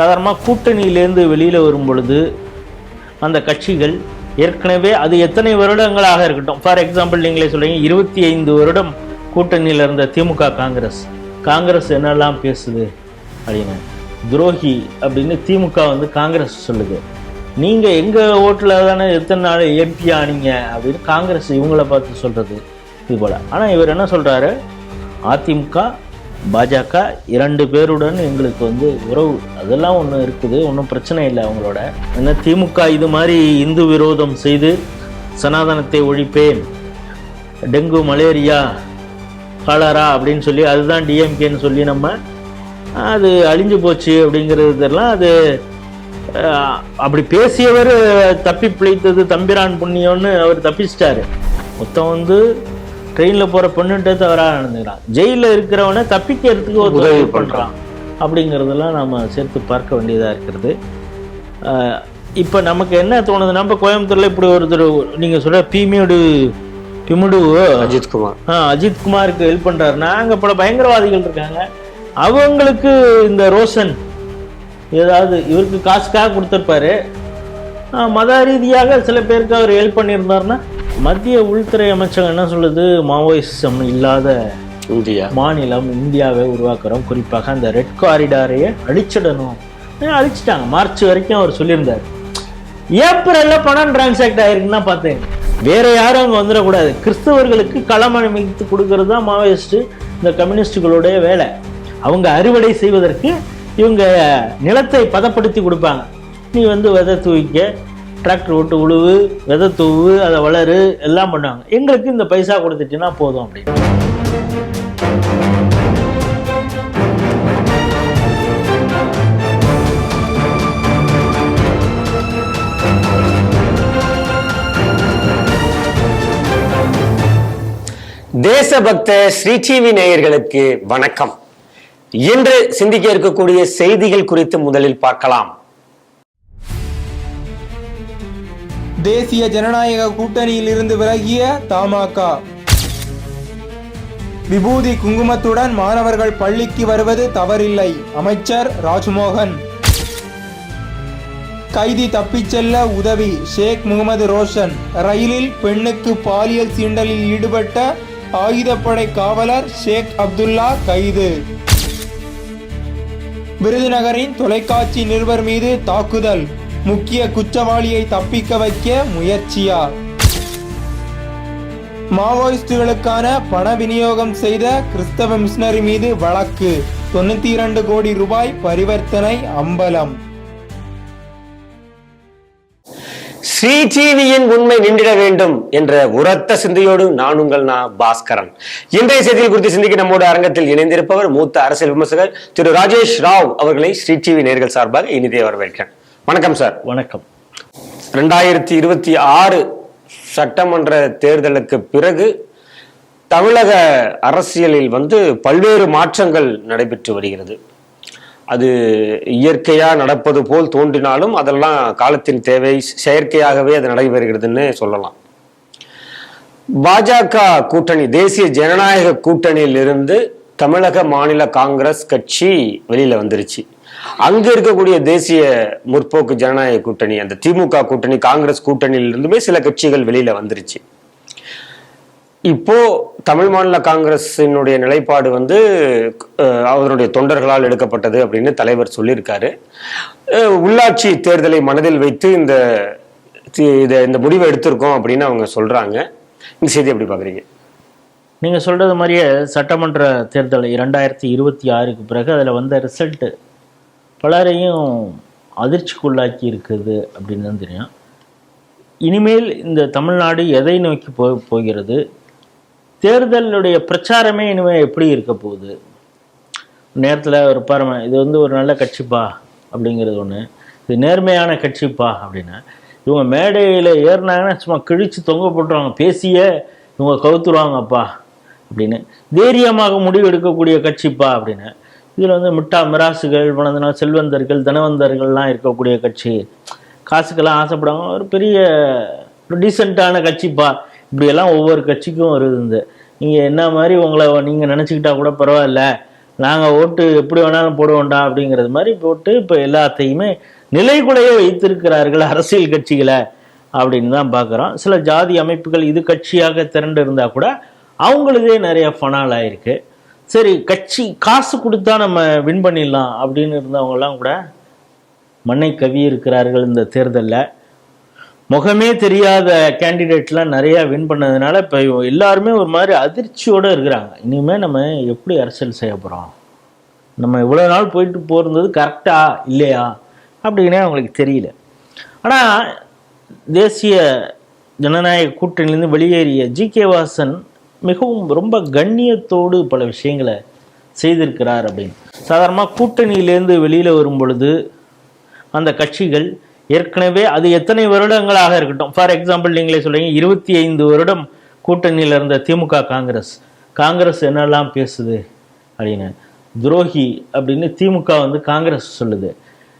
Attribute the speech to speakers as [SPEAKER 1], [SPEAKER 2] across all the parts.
[SPEAKER 1] சாதாரணமாக கூட்டணியிலேருந்து வெளியில் வரும் பொழுது அந்த கட்சிகள் ஏற்கனவே அது எத்தனை வருடங்களாக இருக்கட்டும், ஃபார் எக்ஸாம்பிள் நீங்களே சொல்கிறீங்க 25 வருடம் கூட்டணியில் இருந்த திமுக காங்கிரஸ் என்னெல்லாம் பேசுது அப்படின்னு, துரோகி அப்படின்னு திமுக வந்து காங்கிரஸ் சொல்லுது. நீங்கள் எங்கள் ஓட்டில் தானே எத்தனை நாள் எம்பி ஆனீங்க அப்படின்னு காங்கிரஸ் இவங்கள பார்த்து சொல்கிறது இது போல். ஆனால் இவர் என்ன சொல்கிறாரு, அதிமுக பாஜக 2 பேருடன் எங்களுக்கு வந்து உறவு அதெல்லாம் ஒன்று இருக்குது, ஒன்றும் பிரச்சனை இல்லை அவங்களோட. ஏன்னா திமுக இது மாதிரி இந்து விரோதம் செய்து சனாதனத்தை ஒழிப்பேன், டெங்கு மலேரியா காலரா அப்படின்னு சொல்லி அதுதான் டிஎம்கேன்னு சொல்லி நம்ம அது அழிஞ்சு போச்சு அப்படிங்கிறதெல்லாம் அது அப்படி பேசியவர் தப்பி பிழைத்தது தம்பிரான் புண்ணியம்னு அவர் தப்பிச்சிட்டாரு. மொத்தம் வந்து ட்ரெயினில் போகிற பொண்ணுகிட்ட தவறாக நடந்துக்கிறான், ஜெயிலில் இருக்கிறவனை தப்பிக்கிறதுக்கு ஒரு உதவி பண்ணுறான் அப்படிங்கிறதெல்லாம் நம்ம சேர்த்து பார்க்க வேண்டியதாக இருக்கிறது. இப்போ நமக்கு என்ன தோணுது, நம்ம கோயம்புத்தூரில் இப்படி ஒருத்தர் நீங்கள் சொல்கிற பிமுடு அஜித்குமாருக்கு ஹெல்ப் பண்ணுறாருன்னா, அங்கே பல பயங்கரவாதிகள் இருக்காங்க, அவங்களுக்கு இந்த ரோஷன் ஏதாவது இவருக்கு காசுக்காக கொடுத்துருப்பாரு, மத ரீதியாக சில பேருக்கு அவர் ஹெல்ப் பண்ணியிருந்தாருன்னா. மத்திய உள்துறை அமைச்சகம் என்ன சொல்லுது, மாவோயிசம் இல்லாத மாநிலம் இந்தியாவை உருவாக்குறோம், குறிப்பாக அந்த ரெட் காரிடாரையே அழிச்சிடணும். அழிச்சிட்டாங்க, மார்ச் வரைக்கும் அவர் சொல்லியிருந்தார். ஏப்ரல்ல பணம் டிரான்சாக்ட் ஆயிருக்குன்னா பார்த்தேன், வேற யாரும் அங்கே வந்துடக்கூடாது, கிறிஸ்தவர்களுக்கு களம் அமைத்து கொடுக்கறது தான் மாவோயிஸ்ட் இந்த கம்யூனிஸ்டுகளுடைய வேலை. அவங்க அறுவடை செய்வதற்கு இவங்க நிலத்தை பதப்படுத்தி கொடுப்பாங்க, நீ வந்து விதை தூவிக்க, டிராக்டர் ஓட்டு உழுவு, விதை தூவு, அதை வளரு எல்லாம் பண்ணுவாங்க, எங்களுக்கு இந்த பைசா கொடுத்துட்டீங்கன்னா போதும் அப்படின்னு.
[SPEAKER 2] தேசபக்த ஸ்ரீ டிவி நேயர்களுக்கு வணக்கம். இன்று சிந்திக்க இருக்கக்கூடிய செய்திகள் குறித்து முதலில் பார்க்கலாம்.
[SPEAKER 3] தேசிய ஜனநாயக கூட்டணியில் இருந்து விலகிய தமாக. விபூதி குங்குமத்துடன் மாணவர்கள் பள்ளிக்கு வருவது தவறில்லை, அமைச்சர் ராஜ்மோகன். கைதி தப்பிச் செல்ல உதவி ஷேக் முகமது ரோஷன். ரயிலில் பெண்ணுக்கு பாலியல் சீண்டலில் ஈடுபட்ட ஆயுதப்படை காவலர் ஷேக் அப்துல்லா கைது. விருதுநகரின் தொலைக்காட்சி நிருபர் மீது தாக்குதல், முக்கிய குற்றவாளியை தப்பிக்க வைக்க முயற்சியா. மாவோயிஸ்டுகளுக்கான பண விநியோகம் செய்த கிறிஸ்தவ மிஷனரி மீது வழக்கு, 92 கோடி ரூபாய் பரிவர்த்தனை அம்பலம்.
[SPEAKER 2] ஸ்ரீ டிவியின் உண்மை நின்றிட வேண்டும் என்ற உரத்த சிந்தையோடு நான் உங்கள் பாஸ்கரன். இன்றைய செய்திகள் குறித்து சிந்திக்க நம்மோட அரங்கத்தில் இணைந்திருப்பவர் மூத்த அரசியல் விமர்சகர் திரு ராஜேஷ் ராவ் அவர்களை ஸ்ரீ டிவி நேயர்கள் சார்பாக இனிதே வரவேற்கிறேன். வணக்கம் சார்.
[SPEAKER 1] வணக்கம்.
[SPEAKER 2] 2026 சட்டமன்ற தேர்தலுக்கு பிறகு தமிழக அரசியலில் பல்வேறு மாற்றங்கள் நடைபெற்று வருகிறது. அது இயற்கையா நடப்பது போல் தோன்றினாலும் அதெல்லாம் காலத்தின் தேவை, செயற்கையாகவே அது நடைபெறுகிறதுன்னு சொல்லலாம். பாஜக கூட்டணி, தேசிய ஜனநாயக கூட்டணியில் இருந்து தமிழக மாநில காங்கிரஸ் கட்சி வெளியில வந்துருச்சு. அங்க இருக்கக்கூடிய தேசிய முற்போக்கு ஜனநாயக கூட்டணி, அந்த திமுக கூட்டணி, காங்கிரஸ் கூட்டணியில இருந்துமே சில கட்சிகள் வெளியில வந்துருச்சு. இப்போ தமிழ் மாநில காங்கிரசினுடைய நிலைப்பாடு அவருடைய தொண்டர்களால் எடுக்கப்பட்டது அப்படின்னு தலைவர் சொல்லியிருக்காரு. உள்ளாட்சி தேர்தலை மனதில் வைத்து இந்த முடிவை எடுத்திருக்கோம் அப்படின்னு அவங்க சொல்றாங்க. இந்த செய்தி எப்படி பாக்குறீங்க?
[SPEAKER 1] நீங்க சொல்றது மாதிரியே சட்டமன்ற தேர்தல் 2026க்கு பிறகு அதுல வந்த ரிசல்ட் பலரையும் அதிர்ச்சிக்குள்ளாக்கி இருக்குது அப்படின்னு தான் தெரியும். இனிமேல் இந்த தமிழ்நாடு எதை நோக்கி போகிறது, தேர்தலுடைய பிரச்சாரமே இனிமேல் எப்படி இருக்க போகுது. நேரத்தில் ஒரு பாருங்க, இது ஒரு நல்ல கட்சிப்பா அப்படிங்கிறது ஒன்று, இது நேர்மையான கட்சிப்பா அப்படின்னா இவங்க மேடையில் ஏறினாங்கன்னா சும்மா கிழிச்சு தொங்க போட்டுருவாங்க, பேசியே இவங்க கவுத்துருவாங்கப்பா அப்படின்னு. தைரியமாக முடிவு எடுக்கக்கூடிய கட்சிப்பா அப்படின்னு. இதில் மிராசுகள், வளர்ந்தனால் செல்வந்தர்கள், தனவந்தர்கள்லாம் இருக்கக்கூடிய கட்சி, காசுக்கெல்லாம் ஆசைப்படுவாங்க, ஒரு பெரிய டீசெண்டான கட்சிப்பா இப்படியெல்லாம் ஒவ்வொரு கட்சிக்கும் வருது. நீங்கள் என்ன மாதிரி உங்களை நீங்கள் நினச்சிக்கிட்டா கூட பரவாயில்ல, நாங்கள் ஓட்டு எப்படி வேணாலும் போடுவோண்டா அப்படிங்கிறது மாதிரி போட்டு இப்போ எல்லாத்தையுமே நிலைகுலைய வைத்திருக்கிறார்கள் அரசியல் கட்சிகளை அப்படின்னு தான் பார்க்குறோம். சில ஜாதி அமைப்புகள் இது கட்சியாக திரண்டு இருந்தால் கூட அவங்களுதே நிறைய ஃபனால் ஆயிருக்கு. சரி, கட்சி காசு கொடுத்தா நம்ம வின் பண்ணிடலாம் அப்படின்னு இருந்தவங்கலாம் கூட மண்ணை கவி இருக்கிறார்கள். இந்த தேர்தலில் முகமே தெரியாத கேண்டிடேட்லாம் நிறையா வின் பண்ணதுனால இப்போ எல்லாருமே ஒரு மாதிரி அதிர்ச்சியோடு இருக்கிறாங்க. இனிமேல் நம்ம எப்படி அரசியல் செய்ய போகிறோம், நம்ம இவ்வளோ நாள் போயிட்டு போகிறது கரெக்டா இல்லையா அப்படின்னே அவங்களுக்கு தெரியல. ஆனால் தேசிய ஜனநாயக கூட்டணியிலேருந்து வெளியேறிய ஜி.கே. வாசன் மிகவும் ரொம்ப கண்ணியத்தோடு பல விஷயங்களை செய்திருக்கிறார் அப்படின்னு. சாதாரணமாக கூட்டணியிலேருந்து வெளியில் வரும் பொழுது அந்த கட்சிகள் ஏற்கனவே அது எத்தனை வருடங்களாக இருக்கட்டும், ஃபார் எக்ஸாம்பிள் நீங்களே சொல்றீங்க 25 வருடம் கூட்டணியில் இருந்த திமுக காங்கிரஸ் என்னெல்லாம் பேசுது அப்படின்னு, துரோகி அப்படின்னு திமுக வந்து காங்கிரஸ் சொல்லுது.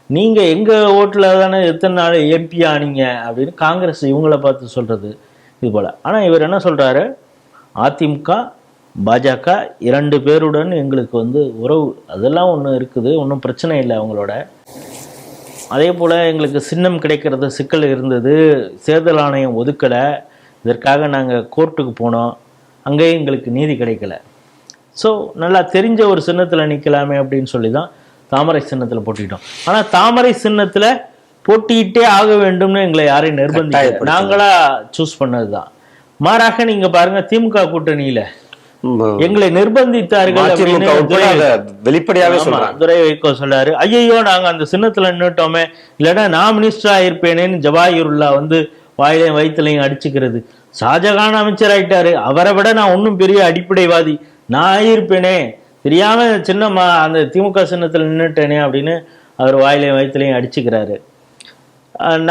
[SPEAKER 1] நீங்கள் எங்கள் ஓட்டில் தானே எத்தனை நாள் எம்பி ஆனீங்க அப்படின்னு காங்கிரஸ் இவங்கள பார்த்து சொல்கிறது இது போல். ஆனால் இவர் என்ன சொல்கிறாரு, அதிமுக பாஜக 2 பேருடன் எங்களுக்கு வந்து உறவு அதெல்லாம் ஒன்று இருக்குது, ஒன்றும் பிரச்சனை இல்லை அவங்களோட. அதே போல் எங்களுக்கு சின்னம் கிடைக்கிறது சிக்கல் இருந்தது, தேர்தல் ஆணையம் ஒதுக்கலை, இதற்காக நாங்கள் கோர்ட்டுக்கு போனோம், அங்கேயும் எங்களுக்கு நீதி கிடைக்கல. ஸோ நல்லா தெரிஞ்ச ஒரு சின்னத்தில் நிற்கலாமே அப்படின்னு சொல்லி தான் தாமரை சின்னத்தில் போட்டிக்கிட்டோம். ஆனால் தாமரை சின்னத்தில் போட்டிக்கிட்டே ஆக வேண்டும்னு எங்களை யாரையும் நிர்பந்திக்க, நாங்களா சூஸ் பண்ணது தான். மாறாக நீங்க பாருங்க, திமுக கூட்டணியில எங்களை நிர்பந்தித்தார்கள்
[SPEAKER 2] வெளிப்படையாவே
[SPEAKER 1] துரை வைகோ சொல்றாரு. ஐயோ நாங்க அந்த சின்னத்துல நின்னுட்டோமே, இல்லைன்னா நான் மினிஸ்டர் ஆயிருப்பேனேன்னு ஜவாஹிருல்லா வந்து வாயிலையும் வயிற்றுலையும் அடிச்சுக்கிறது. ஷாஜகான் அமைச்சர் ஆயிட்டாரு, அவரை விட நான் ஒன்றும் பெரிய அடிப்படைவாதி நான் ஆயிருப்பேனே, தெரியாம சின்னம்மா அந்த திமுக சின்னத்துல நின்றுட்டேனே அப்படின்னு அவர் வாயிலையும் வயிற்றுலையும் அடிச்சுக்கிறாரு.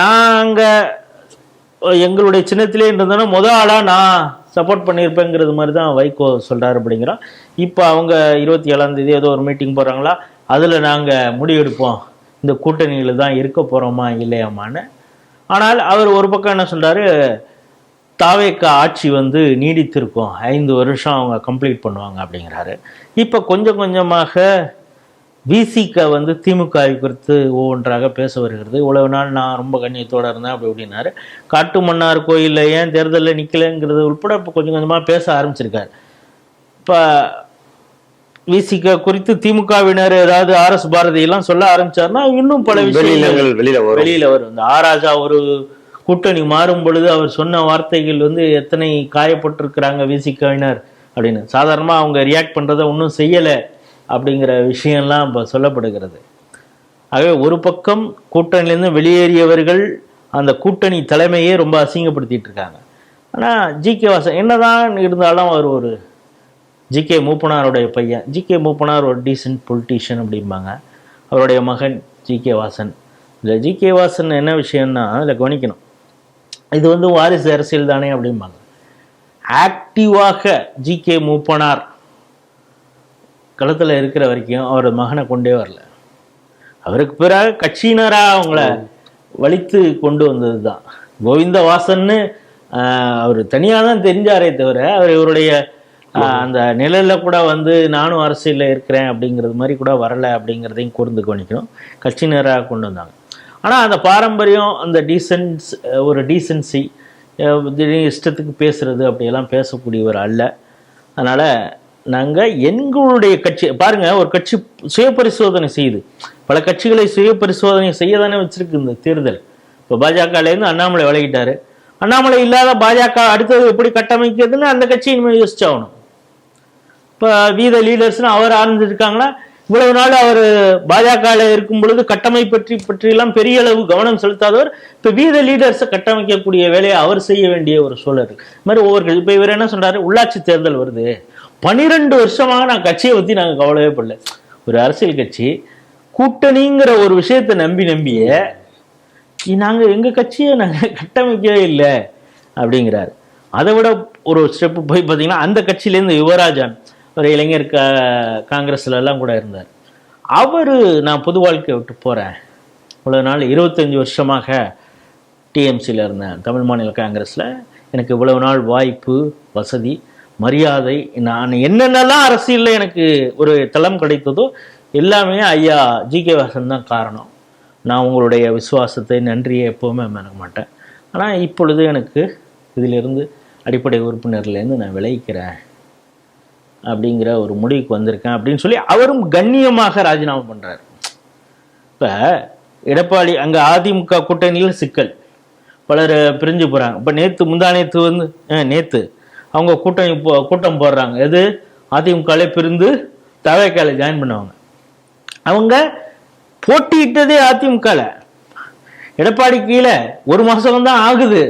[SPEAKER 1] நாங்க எங்களுடைய சின்னத்திலே இருந்தோன்னா முதல் ஆளாக நான் சப்போர்ட் பண்ணியிருப்பேங்கிறது மாதிரி தான் வைகோ சொல்கிறாரு அப்படிங்கிறோம். இப்போ அவங்க 27ஆம் தேதி ஏதோ ஒரு மீட்டிங் போகிறாங்களா, அதில் நாங்கள் முடிவெடுப்போம் இந்த கூட்டணியில் தான் இருக்க போகிறோமா இல்லையாமான்னு. ஆனால் அவர் ஒரு பக்கம் என்ன சொல்கிறாரு, தாவேக்க ஆட்சி வந்து நீடித்திருக்கும், 5 வருஷம் அவங்க கம்ப்ளீட் பண்ணுவாங்க அப்படிங்கிறாரு. இப்போ கொஞ்சம் கொஞ்சமாக விசிக வந்து திமுக குறித்து ஒவ்வொன்றாக பேச வருகிறது. இவ்வளவு நாள் நான் ரொம்ப கண்ணியத்தோடு இருந்தேன் அப்படி அப்படின்னாரு. காட்டு மன்னார் கோயிலில் ஏன் தேர்தலில் நிற்கலைங்கிறது உட்பட இப்போ கொஞ்சம் கொஞ்சமாக பேச ஆரம்பிச்சிருக்காரு. இப்போ விசிக குறித்து திமுகவினர் ஏதாவது RS பாரதியெல்லாம் சொல்ல ஆரம்பிச்சாருன்னா இன்னும் பல விஷயங்கள் வெளியில வரும். இந்த ஆராஜா ஒரு கூட்டணி மாறும் பொழுது அவர் சொன்ன வார்த்தைகள் வந்து எத்தனை காயப்பட்டிருக்கிறாங்க விசிகவினர் அப்படின்னு. சாதாரணமாக அவங்க ரியாக்ட் பண்ணுறதை ஒன்றும் செய்யலை அப்படிங்கிற விஷயம்லாம் இப்போ சொல்லப்படுகிறது. ஆகவே ஒரு பக்கம் கூட்டணியிலேருந்து வெளியேறியவர்கள் அந்த கூட்டணி தலைமையே ரொம்ப அசிங்கப்படுத்திட்டு இருக்காங்க. ஆனால் ஜி.கே. வாசன் என்னதான் இருந்தாலும் அவர் ஒரு ஜி.கே. மூப்பனாருடைய பையன். ஜி.கே. மூப்பனார் ஒரு டீசென்ட் பொலிட்டீஷியன் அப்படிம்பாங்க. அவருடைய மகன் ஜி.கே. வாசன். இல்லை ஜி.கே. வாசன் என்ன விஷயம்னா அதில் கவனிக்கணும், இது வந்து வாரிசு அரசியல் தானே அப்படிம்பாங்க. ஆக்டிவாக ஜி.கே. மூப்பனார் களத்தில் இருக்கிற வரைக்கும் அவர் மகனை கொண்டே வரல. அவருக்கு பிறகு கட்சியினராக அவங்கள வலித்து கொண்டு வந்தது தான். கோவிந்த வாசன்னு அவர் தனியாக தான் தெரிஞ்சாரே தவிர அவர் இவருடைய அந்த நிலையில் கூட வந்து நானும் அரசியலில் இருக்கிறேன் அப்படிங்கிறது மாதிரி கூட வரலை அப்படிங்கிறதையும் கூர்ந்து கவனிக்கணும். கட்சியினராக கொண்டு வந்தாங்க. ஆனால் அந்த பாரம்பரியம், அந்த ஒரு டீசென்சி, இஷ்டத்துக்கு பேசுறது அப்படியெல்லாம் பேசக்கூடியவர் அல்ல. அதனால் நாங்கள் எங்களுடைய கட்சி பாருங்கள், ஒரு கட்சி சுய பரிசோதனை செய்யுது. பல கட்சிகளை சுய பரிசோதனை செய்ய தானே வச்சிருக்கு இந்த தேர்தல். இப்போ பாஜகலேருந்து அண்ணாமலை விலகிட்டாரு. அண்ணாமலை இல்லாத பாஜக அடுத்தது எப்படி கட்டமைக்கிறதுன்னு அந்த கட்சி இனிமேல் யோசிச்சாகணும். இப்போ வீத லீடர்ஸ்னு அவர் ஆரம்பிச்சிருக்காங்கன்னா, இவ்வளவு நாள் அவர் பாஜகவில் இருக்கும் பொழுது கட்டமைப்பு பற்றியெல்லாம் பெரிய அளவு கவனம் செலுத்தாதவர் இப்போ வீத லீடர்ஸை கட்டமைக்கக்கூடிய வேலையை அவர் செய்ய வேண்டிய ஒரு சூழல் இருக்கு. இது மாதிரி ஒவ்வொரு இப்போ இவர் என்ன சொல்றாரு, உள்ளாட்சி தேர்தல் வருது, 12 வருஷமாக நான் கட்சியை பற்றி நாங்கள் கவலையே படல. ஒரு அரசியல் கட்சி கூட்டணிங்கிற ஒரு விஷயத்தை நம்பிய நாங்கள் எங்கள் கட்சியை நாங்கள் கட்டமைக்கவே இல்லை அப்படிங்கிறாரு. அதை விட ஒரு ஸ்டெப்பு போய் பார்த்தீங்கன்னா, அந்த கட்சியிலேருந்து யுவராஜன் ஒரு இளைஞர் காங்கிரஸ்லாம் கூட இருந்தார். அவர் நான் பொது வாழ்க்கையை விட்டு போகிறேன், இவ்வளோ நாள் 25 வருஷமாக டிஎம்சியில் இருந்தேன், தமிழ் மாநில காங்கிரஸில், எனக்கு இவ்வளவு நாள் வாய்ப்பு வசதி மரியாதை, நான் என்னென்னலாம் அரசியலில் எனக்கு ஒரு தளம் கிடைத்ததோ எல்லாமே ஐயா ஜி.கே. வாசன் தான் காரணம். நான் உங்களுடைய விசுவாசத்தை, நன்றியை எப்போவுமே மறக்க மாட்டேன். ஆனால் இப்பொழுது எனக்கு இதிலிருந்து அடிப்படை உறுப்பினர்லேருந்து நான் விளைவிக்கிறேன் அப்படிங்கிற ஒரு முடிவுக்கு வந்திருக்கேன் அப்படின்னு சொல்லி அவரும் கண்ணியமாக ராஜினாமா பண்ணுறாரு. இப்போ எடப்பாடி அங்கே அதிமுக கூட்டணியில் சிக்கல், பலர் பிரிஞ்சு போகிறாங்க. இப்போ முந்தானேத்து வந்து நேற்று அவங்க கூட்டம் போடுறாங்க. எது அதிமுகலே பிரிந்து தவேக்கால ஜாயின் பண்ணுவாங்க. அவங்க போட்டியிட்டதே அதிமுகல, எடப்பாடி கீழே ஒரு மாதம் தான் ஆகுது.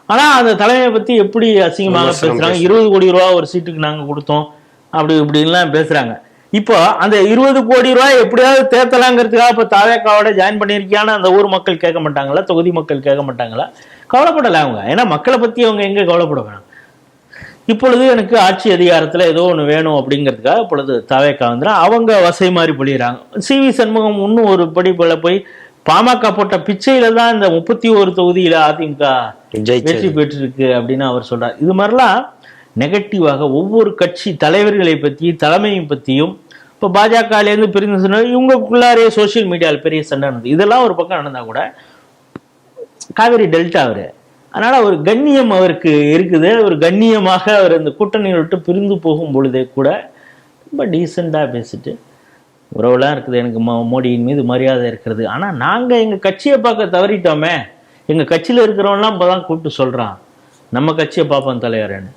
[SPEAKER 1] ஆனால் அந்த தலைமையை பற்றி எப்படி அசிங்கமாக பேசுகிறாங்க. 20 கோடி ரூபா ஒரு சீட்டுக்கு நாங்கள் கொடுத்தோம் அப்படி இப்படின்லாம் பேசுகிறாங்க. இப்போ அந்த 20 கோடி ரூபாய் எப்படியாவது தேர்த்தலாங்கிறதுக்காக இப்போ தவேக்காவோட ஜாயின் பண்ணியிருக்கியான்னு அந்த ஊர் மக்கள் கேட்க மாட்டாங்களா? தொகுதி மக்கள் கேட்க மாட்டாங்களா? கவலைப்படலை அவங்க. ஏன்னா மக்களை பற்றி அவங்க எங்கே கவலைப்பட வேணாம். இப்பொழுது எனக்கு ஆட்சி அதிகாரத்தில் ஏதோ ஒன்று வேணும் அப்படிங்கிறதுக்காக இப்பொழுது தவேக்கா வந்துடும். அவங்க வசை மாதிரி பொழிகிறாங்க. சி.வி. சண்முகம் இன்னும் ஒரு படிப்புல போய் பாமக போட்ட பிச்சையில தான் இந்த 31 தொகுதியில அதிமுக வெற்றி பெற்றிருக்கு அப்படின்னு அவர் சொல்றார். இது மாதிரிலாம் நெகட்டிவாக ஒவ்வொரு கட்சி தலைவர்களை பற்றி, தலைமையை பற்றியும், இப்போ பாஜகலேருந்து பிரிந்து சொன்ன இவங்களுக்குள்ளாரே சோசியல் மீடியாவில் பெரிய சண்டை நடந்தது. இதெல்லாம் ஒரு பக்கம் நடந்தால் கூட காவேரி டெல்டா அவர், அதனால ஒரு கண்ணியம் அவருக்கு இருக்குது. ஒரு கண்ணியமாக அவர் இந்த கூட்டணியை விட்டு பிரிந்து போகும் பொழுதே கூட ரொம்ப டீசெண்டாக பேசிட்டு உறவுலாம் இருக்குது, எனக்கு மோடியின் மீது மரியாதை இருக்கிறது. ஆனால் நாங்கள் எங்கள் கட்சியை பார்க்க தவறிட்டோமே, எங்கள் கட்சியில் இருக்கிறவங்களாம் இப்போ தான் கூப்பிட்டு சொல்கிறான் நம்ம கட்சியை பார்ப்போம் தலைவரேன்னு.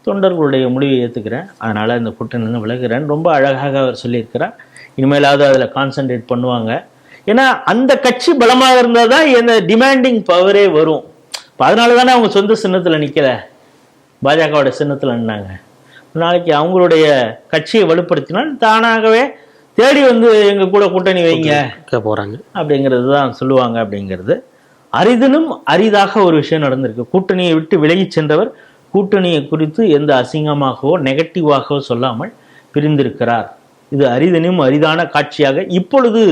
[SPEAKER 1] தொண்டர்களுடைய முடிவை ஏற்றுக்கிறேன், அதனால் இந்த கூட்டணியிலிருந்து விலகுறேன்னு ரொம்ப அழகாக அவர் சொல்லியிருக்கிறார். இனிமேலாவது அதில் கான்சன்ட்ரேட் பண்ணுவாங்க. ஏன்னா அந்த கட்சி பலமாக இருந்தால் தான் என்ன டிமாண்டிங் பவரே வரும். இப்போ அதனால தானே அவங்க சொந்த சின்னத்தில் நிற்கலை, பாஜகவோட சின்னத்தில் நின்னாங்க. நாளைக்கு அவங்களுடைய கட்சியை வலுப்படுத்தினால் தானாகவே தேடி வந்து எங்கள் கூட கூட்டணி வைங்க
[SPEAKER 2] போகிறாங்க
[SPEAKER 1] அப்படிங்கிறது தான் சொல்லுவாங்க. அப்படிங்கிறது அரிதினும் அரிதாக ஒரு விஷயம் நடந்திருக்கு. கூட்டணியை விட்டு விலகி சென்றவர் கூட்டணியை குறித்து எந்த அசிங்கமாகவோ நெகட்டிவாகவோ சொல்லாமல் பிரிந்திருக்கிறார். இது அரிதினும் அரிதான காட்சியாக இப்பொழுது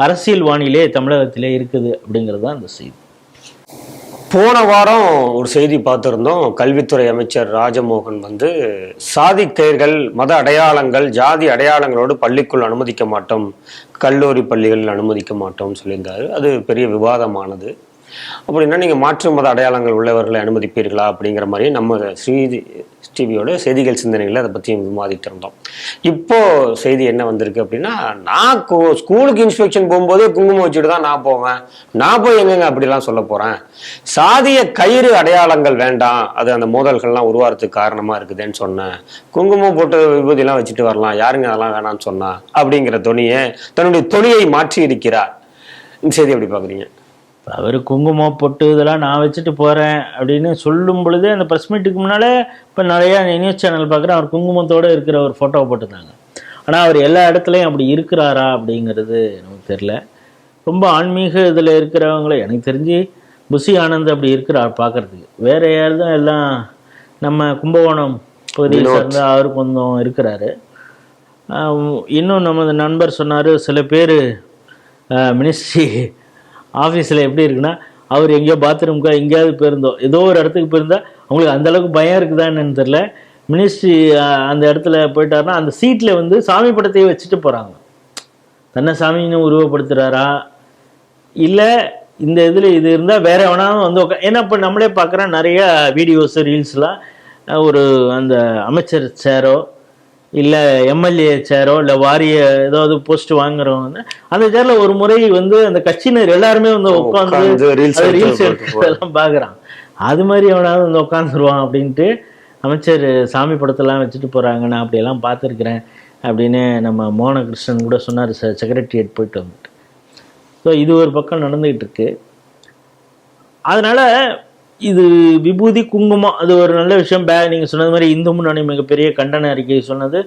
[SPEAKER 1] அரசியல் வானிலே தமிழகத்திலே இருக்குது அப்படிங்கிறது தான் இந்த செய்தி.
[SPEAKER 2] போன வாரம் ஒரு செய்தி பார்த்துருந்தோம். கல்வித்துறை அமைச்சர் ராஜமோகன் வந்து சாதி பெயர்கள், மத அடையாளங்கள், ஜாதி அடையாளங்களோடு பள்ளிக்குள் அனுமதிக்க மாட்டோம், கல்லூரி பள்ளிகளில் அனுமதிக்க மாட்டோம்னு சொல்லியிருந்தாரு. அது பெரிய விவாதமானது. அப்படின்னா நீங்கள் மாற்று மத அடையாளங்கள் உள்ளவர்களை அனுமதிப்பீர்களா அப்படிங்கிற மாதிரி நம்ம டிவியோட செய்திகள் சிந்தனைகளை அதை பற்றியும் விவாதிட்டு இருந்தோம். இப்போ செய்தி என்ன வந்திருக்கு அப்படின்னா, நான் ஸ்கூலுக்கு இன்ஸ்பெக்ஷன் போகும்போதே குங்குமம் வச்சுட்டு தான் நான் போவேன், நான் போய் எங்கெங்க அப்படிலாம் சொல்ல போகிறேன், சாதிய கயிறு அடையாளங்கள் வேண்டாம், அது அந்த மோதல்கள்லாம் உருவாகிறதுக்கு காரணமாக இருக்குதுன்னு சொன்னேன், குங்குமம் போட்டு விபூதியெல்லாம் வச்சுட்டு வரலாம், யாருங்க அதெல்லாம் வேணாம்னு சொன்னா அப்படிங்கிற தன்னுடைய தொனியை மாற்றி இருக்கிறார். இந்த செய்தி எப்படி பார்க்குறீங்க?
[SPEAKER 1] அவர் குங்குமம் பொட்டு இதெல்லாம் நான் வச்சுட்டு போகிறேன் அப்படின்னு சொல்லும் பொழுதே அந்த ப்ரெஸ் மீட்டுக்கு முன்னாலே இப்போ நிறையா நியூஸ் சேனல் பார்க்குறேன், அவர் குங்குமத்தோடு இருக்கிற ஒரு ஃபோட்டோவை போட்டுருந்தாங்க. ஆனால் அவர் எல்லா இடத்துலையும் அப்படி இருக்கிறாரா அப்படிங்கிறது நமக்கு தெரியல. ரொம்ப ஆன்மீக இதில் இருக்கிறவங்களே எனக்கு தெரிஞ்சு புஷி ஆனந்த் அப்படி இருக்கிறார் பார்க்குறதுக்கு. வேறு யார் தான் எல்லாம் நம்ம கும்பகோணம் பகுதியில் சேர்ந்து அவர் கொஞ்சம் இருக்கிறாரு. இன்னும் நமது நண்பர் சொன்னார், சில பேர் மினிஸ்ட்ரி ஆஃபீஸில் எப்படி இருக்குன்னா, அவர் எங்கேயோ பாத்ரூம்க்கா எங்கேயாவது போயிருந்தோம், ஏதோ ஒரு இடத்துக்கு போயிருந்தா அவங்களுக்கு அந்தளவுக்கு பயம் இருக்குதா என்னன்னு தெரில. மினிஸ்ட்ரி அந்த இடத்துல போயிட்டாருன்னா அந்த சீட்டில் வந்து சாமி படத்தையே வச்சுட்டு போகிறாங்க. தன்னை சாமின்னு உருவப்படுத்துகிறாரா இல்லை இந்த இதில் இது இருந்தால் வேற எவனாலும் வந்து ஏன்னா இப்போ நம்மளே பார்க்குறோம் நிறைய வீடியோஸு ரீல்ஸ்லாம், ஒரு அந்த அமைச்சர் சேரோ இல்லை எம்எல்ஏ சேரோ இல்லை வாரிய ஏதாவது போஸ்ட் வாங்குறவங்க அந்த சேரில் ஒரு முறை வந்து அந்த கட்சியினர் எல்லாருமே வந்து உட்காந்து ரீல்ஸ் எடுத்துலாம் பார்க்குறான். அது மாதிரி அவனாவது வந்து உட்காந்துருவான் அப்படின்ட்டு அமைச்சர் சாமி படத்தெல்லாம் வச்சுட்டு போகிறாங்க, நான் அப்படியெல்லாம் பார்த்துருக்குறேன் அப்படின்னு நம்ம மோகனகிருஷ்ணன் கூட சொன்னார் செக்ரட்டரியேட் போயிட்டு வந்துட்டு. ஸோ இது ஒரு பக்கம் நடந்துக்கிட்டு இருக்கு. அதனால் இது விபூதி குங்குமம் அது ஒரு நல்ல விஷயம். நீங்கள் சொன்னது மாதிரி இந்து முன்னணி மிகப்பெரிய கண்டன அறிக்கை சொன்னது,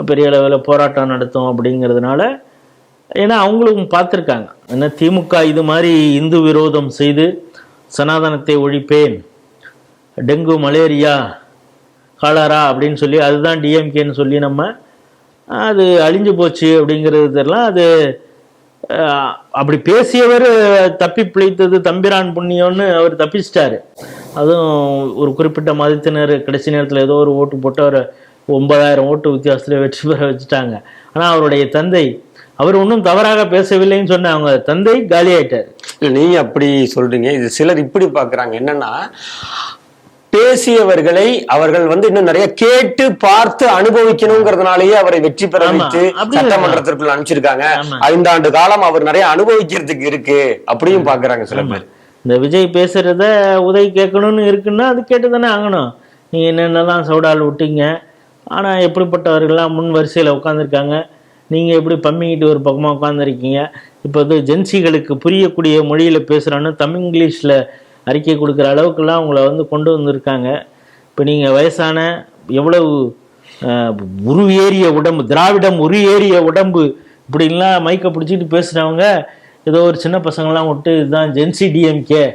[SPEAKER 1] பெரிய அளவில் போராட்டம் நடத்தும் அப்படிங்கிறதுனால. ஏன்னா அவங்களும் பார்த்துருக்காங்க, ஏன்னா திமுக இது மாதிரி இந்து விரோதம் செய்து சனாதனத்தை ஒழிப்பேன், டெங்கு மலேரியா காலரா அப்படின்னு சொல்லி அதுதான் டிஎம்கேன்னு சொல்லி நம்ம அது அழிஞ்சு போச்சு அப்படிங்கிறது தெரியலாம். அது அப்படி பேசியவர் தப்பி பிழைத்தது தம்பிரான் புண்ணியம்னு அவர் தப்பிச்சிட்டாரு. அதுவும் ஒரு குறிப்பிட்ட மதத்தினர் கடைசி நேரத்தில் ஏதோ ஒரு ஓட்டு போட்டு அவர் 9,000 ஓட்டு வித்தியாசத்தில் வெற்றி பெற வச்சுட்டாங்க. ஆனால் அவருடைய தந்தை அவர் ஒன்றும் தவறாக பேசவில்லைன்னு சொன்ன அவங்க தந்தை காலியாயிட்டார்.
[SPEAKER 2] நீங்க அப்படி சொல்றீங்க, இது சிலர் இப்படி பாக்குறாங்க. என்னன்னா, பேசியவர்களை அவர்கள் இன்னும் நிறைய கேட்டு பார்த்து அனுபவிக்கணுங்கிறதுனாலயே அவரை வெற்றி பெற வைத்து சட்டமன்றத்திற்குள் அனுப்பிச்சிருக்காங்க. 5 ஆண்டு காலம் அவர் நிறைய அனுபவிக்கிறதுக்கு இருக்கு அப்படியும் பாக்குறாங்க சில பேர்.
[SPEAKER 1] இந்த விஜய் பேசுறத உதவி கேட்கணும்னு இருக்குன்னா அது கேட்டுதானே ஆகணும். நீங்க என்னென்னலாம் சவுடால் விட்டீங்க, ஆனா எப்படிப்பட்டவர்கள்லாம் முன் வரிசையில உட்காந்துருக்காங்க, நீங்க எப்படி பம்மிக்கிட்டு ஒரு பக்கமா உட்காந்துருக்கீங்க. இப்போ ஜென்சிகளுக்கு புரியக்கூடிய மொழியில பேசுறான்னு தமிழ் இங்கிலீஷ்ல அறிக்கை கொடுக்குற அளவுக்குலாம் உங்களை கொண்டு வந்திருக்காங்க. இப்போ நீங்கள் வயசான எவ்வளவு உருவேறிய உடம்பு, திராவிடம் உருவேறிய உடம்பு இப்படின்லாம் மைக்கை பிடிச்சிட்டு பேசுகிறவங்க ஏதோ ஒரு சின்ன பசங்களாம் விட்டு இதுதான் ஜென்சி டிஎம்கே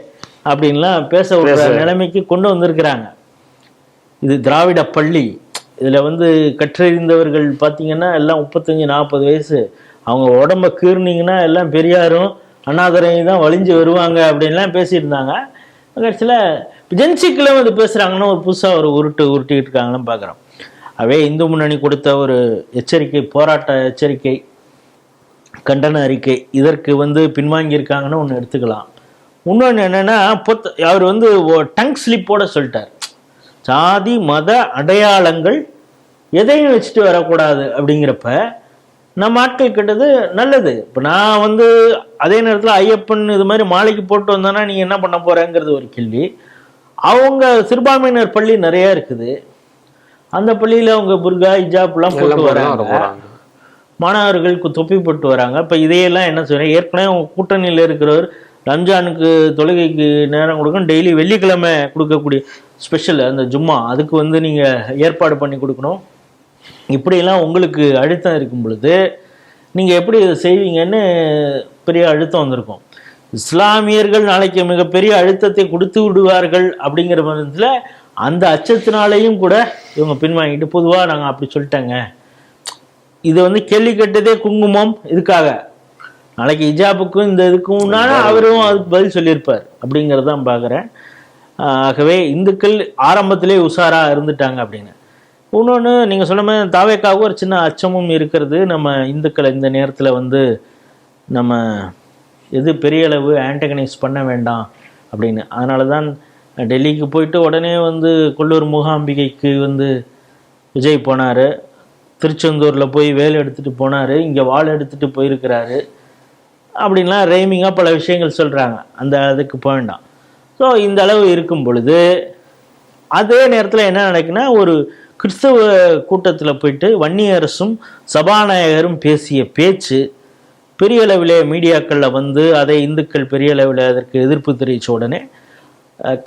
[SPEAKER 1] அப்படின்லாம் பேச ஒரு நிலைமைக்கு கொண்டு வந்திருக்கிறாங்க. இது திராவிட பள்ளி. இதில் கற்றறிந்தவர்கள் பார்த்தீங்கன்னா எல்லாம் 35-40 வயசு. அவங்க உடம்ப கீர்னிங்கன்னா எல்லாம் பெரியாரும் அண்ணாதுரையும் தான் வலிஞ்சு வருவாங்க அப்படின்லாம் பேசியிருந்தாங்க. கடைசியில் ஜென்சிக்கெல்லாம் பேசுகிறாங்கன்னா ஒரு புதுசாக ஒரு உருட்டிக்கிட்டு இருக்காங்கன்னு பார்க்குறோம். அவே இந்து முன்னணி கொடுத்த ஒரு எச்சரிக்கை, போராட்ட எச்சரிக்கை, கண்டன அறிக்கை, இதற்கு பின்வாங்கியிருக்காங்கன்னு ஒன்று எடுத்துக்கலாம். இன்னொன்று என்னென்னா, அவர் டங் ஸ்லிப்போட சொல்லிட்டார், சாதி மத அடையாளங்கள் எதையும் வச்சுட்டு வரக்கூடாது அப்படிங்கிறப்ப நம்ம ஆட்கள் கிட்டது நல்லது. இப்போ நான் அதே நேரத்தில் ஐயப்பன் இது மாதிரி மாலைக்கு போட்டு வந்தோன்னா நீங்கள் என்ன பண்ண போகிறேங்கிறது ஒரு கேள்வி. அவங்க சிறுபான்மையினர் பள்ளி நிறையா இருக்குது, அந்த பள்ளியில் அவங்க புர்கா ஹிஜாப்லாம் போட்டு வராங்க, மாணவர்களுக்கு தொப்பி போட்டு வராங்க. இப்போ இதையெல்லாம் என்ன செய்யணும், ஏற்கனவே அவங்க கூட்டணியில் இருக்கிறவர் ரம்ஜானுக்கு தொழுகைக்கு நேரம் கொடுக்கணும், டெய்லி வெள்ளிக்கிழமை கொடுக்கக்கூடிய ஸ்பெஷல் அந்த ஜும்மா, அதுக்கு நீங்கள் ஏற்பாடு பண்ணி கொடுக்கணும். இப்படியெல்லாம் உங்களுக்கு அழுத்தம் இருக்கும் பொழுது நீங்கள் எப்படி இதை செய்வீங்கன்னு பெரிய அழுத்தம் வந்திருக்கும். இஸ்லாமியர்கள் நாளைக்கு மிகப்பெரிய அழுத்தத்தை கொடுத்து விடுவார்கள் அப்படிங்கிற பட்சத்தில் அந்த அச்சத்தினாலேயும் கூட இவங்க பின்வாங்கிட்டு பொதுவாக நாங்கள் அப்படி சொல்லிட்டேங்க, இது கேள்வி கேட்டதே குங்குமம் இதுக்காக, நாளைக்கு ஹிஜாபுக்கும் இந்த இதுக்கும்னால அவரும் அதுக்கு பதில் சொல்லியிருப்பார் அப்படிங்கிறதான் பார்க்குறேன். ஆகவே இந்துக்கள் ஆரம்பத்திலே உஷாராக இருந்துட்டாங்க அப்படின்னு. இன்னொன்று நீங்கள் சொன்ன மாதிரி தாவேக்காவுக்கு ஒரு சின்ன அச்சமும் இருக்கிறது. நம்ம இந்துக்களை இந்த நேரத்தில் நம்ம எது பெரிய அளவு ஆன்டகனைஸ் பண்ண வேண்டாம் அப்படின்னு. அதனால தான் டெல்லிக்கு போயிட்டு உடனே கொல்லூர் மூகாம்பிகைக்கு விஜய் போனார், திருச்செந்தூரில் போய் வேல் எடுத்துகிட்டு போனார், இங்கே வாள் எடுத்துகிட்டு போயிருக்கிறாரு அப்படின்லாம் ரைமிங்காக பல விஷயங்கள் சொல்கிறாங்க. அதுக்கு போக வேண்டாம். ஸோ இந்த அளவு இருக்கும் பொழுது அதே நேரத்தில் என்ன நடக்குன்னா, ஒரு கிறிஸ்தவ கூட்டத்தில் போயிட்டு வன்னியரசும் சபாநாயகரும் பேசிய பேச்சு பெரிய அளவில் மீடியாக்களில் அதை இந்துக்கள் பெரிய அளவில் அதற்கு எதிர்ப்பு தெரிவித்த உடனே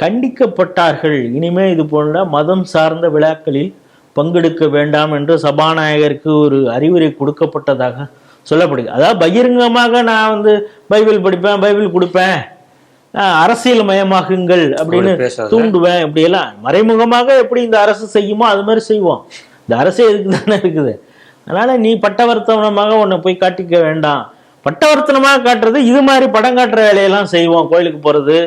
[SPEAKER 1] கண்டிக்கப்பட்டார்கள். இனிமேல் இது போன்ற மதம் சார்ந்த விழாக்களில் பங்கெடுக்க வேண்டாம் என்று சபாநாயகருக்கு ஒரு அறிவுரை கொடுக்கப்பட்டதாக சொல்லப்படுது. அதாவது பகிரங்கமாக நான் பைபிள் படிப்பேன், பைபிள் கொடுப்பேன், அரசியல் மயமாகுங்கள் அப்படின்னு தூண்டுவேன், இப்படியெல்லாம் மறைமுகமாக எப்படி இந்த அரசு செய்யுமோ அது மாதிரி செய்வோம். இந்த அரசே இதுக்கு தானே இருக்குது. அதனால நீ பட்டவர்த்தனமாக உன்னை போய் காட்டிக்க வேண்டாம், பட்டவர்த்தனமாக காட்டுறது இது மாதிரி படம் காட்டுற வேலையெல்லாம் செய்வோம், கோயிலுக்கு போகிறது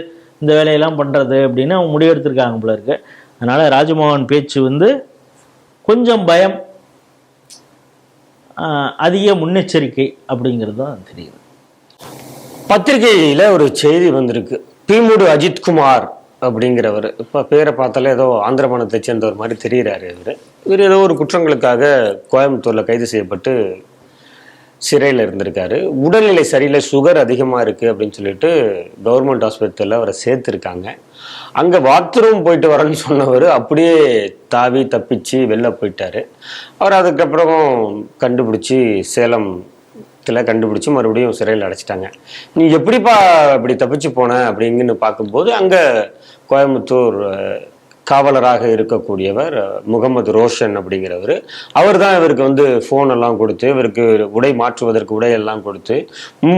[SPEAKER 1] இந்த வேலையெல்லாம் பண்ணுறது அப்படின்னு அவங்க முடிவெடுத்திருக்காங்க போல இருக்கு. அதனால ராஜ்மோகன் பேச்சு கொஞ்சம் பயம், அதிக முன்னெச்சரிக்கை அப்படிங்கிறது தான் தெரியுது.
[SPEAKER 2] பத்திரிகையில ஒரு செய்தி வந்திருக்கு, பீமுடு அஜித்குமார் அப்படிங்கிறவர், இப்ப பேரை பார்த்தாலே ஏதோ ஆந்திர மாநிலத்தை சேர்ந்தவர் மாதிரி தெரிகிறாரு. இவர் ஏதோ ஒரு குற்றங்களுக்காக கோயம்புத்தூர்ல கைது செய்யப்பட்டு சிறையில் இருந்திருக்காரு. உடல்நிலை சரியில்லை, சுகர் அதிகமா இருக்கு அப்படின்னு சொல்லிட்டு கவர்மெண்ட் ஹாஸ்பிட்டலில் அவரை சேர்த்துருக்காங்க. அங்க பாத்ரூம் போயிட்டு வரேன்னு சொன்னவர் அப்படியே தாவி தப்பிச்சு வெளில போயிட்டாரு. அவர் அதுக்கப்புறம் கண்டுபிடிச்சி சேலம் கண்டுபிடிச்சு மறுபடியும் சிறையில் அடைச்சிட்டாங்க. நீ எப்படிப்பா இப்படி தப்பிச்சு போன அப்படிங்கன்னு பார்க்கும்போது அங்க கோயம்புத்தூர் காவலராக இருக்கக்கூடியவர் முகமது ரோஷன் அப்படிங்கிறவர், அவர் தான் இவருக்கு ஃபோன் எல்லாம் கொடுத்து இவருக்கு உடை மாற்றுவதற்கு உடையெல்லாம் கொடுத்து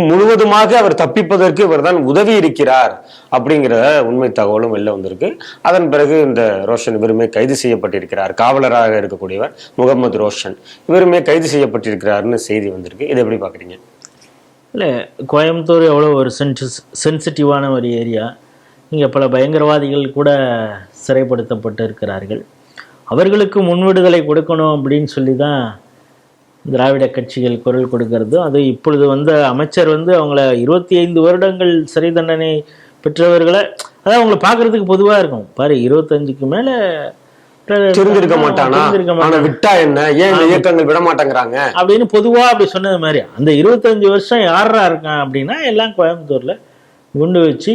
[SPEAKER 2] முழுவதுமாக அவர் தப்பிப்பதற்கு இவர் தான் உதவி இருக்கிறார் அப்படிங்கிற உண்மை தகவலும் வெளில வந்திருக்கு. அதன் பிறகு இந்த ரோஷன் இவருமே கைது செய்யப்பட்டிருக்கிறார். காவலராக இருக்கக்கூடியவர் முகமது ரோஷன் இவருமே கைது செய்யப்பட்டிருக்கிறார்னு செய்தி வந்திருக்கு. இதை எப்படி பார்க்குறீங்க?
[SPEAKER 1] இல்லை, கோயம்புத்தூர் எவ்வளோ ஒரு சென்சிட்டிவான ஒரு ஏரியா. இங்கே பல பயங்கரவாதிகள் கூட சிறைப்படுத்தப்பட்டு இருக்கிறார்கள். அவர்களுக்கு முன்விடுதலை கொடுக்கணும் அப்படின்னு சொல்லி தான் திராவிட கட்சிகள் குரல் கொடுக்கறது. அது இப்பொழுது வந்த அமைச்சர் அவங்கள 25 வருடங்கள் சிறை தண்டனை பெற்றவர்களை, அதாவது அவங்களை பார்க்கறதுக்கு பொதுவாக இருக்கும். பாரு, 25க்கு மேலே
[SPEAKER 2] தெரிஞ்சிருக்க மாட்டானா, விட்டா என்ன, ஏன் இந்த இயக்கங்கள் விட மாட்டேங்கிறாங்க
[SPEAKER 1] அப்படின்னு பொதுவா அப்படி சொன்னது மாதிரி. அந்த 25 வருஷம் யாரா இருக்கான் அப்படின்னா எல்லாம் கோயம்புத்தூர்ல குண்டு வச்சு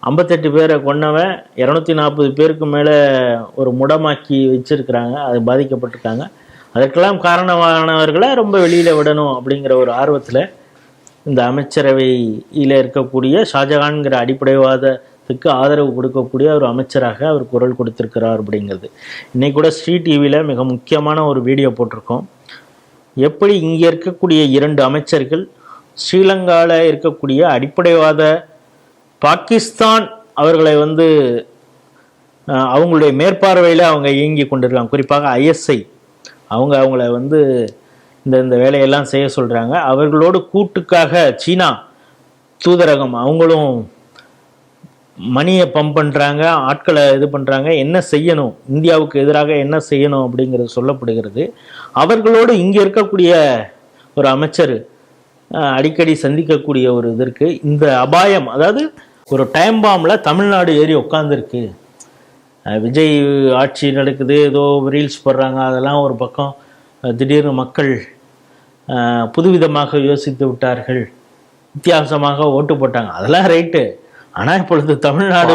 [SPEAKER 1] 58 பேரை கொன்னவன், 240 பேருக்கு மேல ஒரு முடமாக்கி வச்சிருக்கிறாங்க, அது பாதிக்கப்பட்டிருக்காங்க. அதற்கெல்லாம் காரணமானவர்களை ரொம்ப வெளியில விடணும் அப்படிங்கிற ஒரு ஆர்வத்துல இந்த அமைச்சரவையில இருக்கக்கூடிய ஷாஜகான்கிற அடிப்படைவாதத்துக்கு ஆதரவு கொடுக்கக்கூடிய ஒரு அமைச்சராக அவர் குரல் கொடுத்திருக்கிறார் அப்படிங்கிறது. இன்னைக்கு கூட ஸ்ரீ டிவியில் மிக முக்கியமான ஒரு வீடியோ போட்டிருக்கோம். எப்படி இங்கே இருக்கக்கூடிய 2 அமைச்சர்கள் ஸ்ரீலங்காவில் இருக்கக்கூடிய அடிப்படைவாத பாகிஸ்தான் அவர்களை அவங்களுடைய மேற்பார்வையில் அவங்க இயங்கி கொண்டிருக்காங்க. குறிப்பாக ஐஎஸ்ஐ அவங்கள இந்த வேலையெல்லாம் செய்ய சொல்கிறாங்க. அவர்களோடு கூட்டுக்காக சீனா தூதரகம் அவங்களும் மணியை பம்ப் பண்ணுறாங்க, ஆட்களை இது பண்ணுறாங்க. என்ன செய்யணும், இந்தியாவுக்கு எதிராக என்ன செய்யணும் அப்படிங்கிறது சொல்லப்படுகிறது. அவர்களோடு இங்கே இருக்கக்கூடிய ஒரு அமைச்சர் அடிக்கடி சந்திக்கக்கூடிய ஒரு இது இருக்குது. இந்த அபாயம், அதாவது ஒரு டைம் பாம்பில் தமிழ்நாடு ஏறி உட்காந்துருக்கு. விஜய் ஆட்சி நடக்குது, ஏதோ ரீல்ஸ் போடுறாங்க, அதெல்லாம் ஒரு பக்கம். திடீர்னு மக்கள் புதுவிதமாக யோசித்து விட்டார்கள், வித்தியாசமாக ஓட்டு போட்டாங்க, அதெல்லாம் ரைட்டு. ஆனால் இப்பொழுது தமிழ்நாடு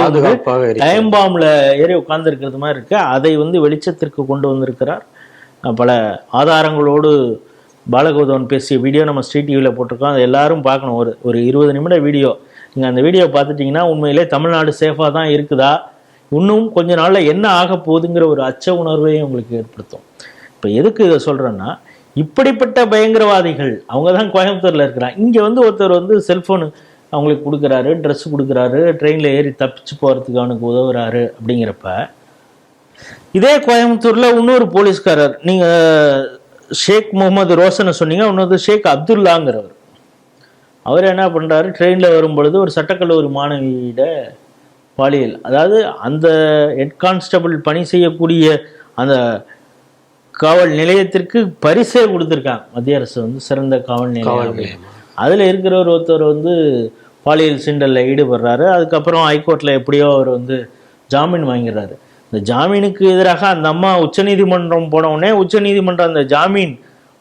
[SPEAKER 1] டைம் பாம்பில் ஏறி உட்கார்ந்துருக்கிறது மாதிரி இருக்கு. அதை வெளிச்சத்திற்கு கொண்டு வந்திருக்கிறார். பல ஆதாரங்களோடு பாலகௌதமன் பேசிய வீடியோ நம்ம ஸ்ரீ டிவியில் போட்டிருக்கோம். அதை எல்லாரும் பார்க்கணும். ஒரு 20 நிமிட வீடியோ. நீங்கள் அந்த வீடியோ பார்த்துட்டிங்கன்னா உண்மையிலே தமிழ்நாடு சேஃபாக தான் இருக்குதா, இன்னும் கொஞ்ச நாளில் என்ன ஆக போகுதுங்கிற ஒரு அச்ச உணர்வையும் உங்களுக்கு ஏற்படுத்தும். இப்போ எதுக்கு இதை சொல்கிறேன்னா, இப்படிப்பட்ட பயங்கரவாதிகள் அவங்க தான் கோயம்புத்தூரில் இருக்கிறாங்க. இங்கே ஒருத்தர் செல்ஃபோனு அவங்களுக்கு கொடுக்குறாரு, ட்ரெஸ் கொடுக்குறாரு, ட்ரெயினில் ஏறி தப்பிச்சு போகிறதுக்கு அவனுக்கு உதவுறாரு. அப்படிங்கிறப்ப இதே கோயம்புத்தூரில் இன்னொரு போலீஸ்காரர், நீங்கள் ஷேக் முகமது ரோஷனை சொன்னீங்க, இன்னொரு ஷேக் அப்துல்லாங்கிறவர், அவர் என்ன பண்ணுறாரு, ட்ரெயினில் வரும் பொழுது ஒரு சட்டக்கல்லூரி மாணவியிட பாலியல், அதாவது அந்த ஹெட் கான்ஸ்டபிள் பணி செய்யக்கூடிய அந்த காவல் நிலையத்திற்கு பரிசே கொடுத்துருக்காங்க மத்திய அரசு, சிறந்த காவல் நிலையம். அதில் இருக்கிறவர் ஒருத்தர் பாலியல் சீண்டலில் ஈடுபடுறாரு. அதுக்கப்புறம் ஹைகோர்ட்டில் எப்படியோ அவர் ஜாமீன் வாங்கிடுறாரு. இந்த ஜாமீனுக்கு எதிராக அந்த அம்மா உச்சநீதிமன்றம் போன உடனே உச்சநீதிமன்றம் அந்த ஜாமீன்,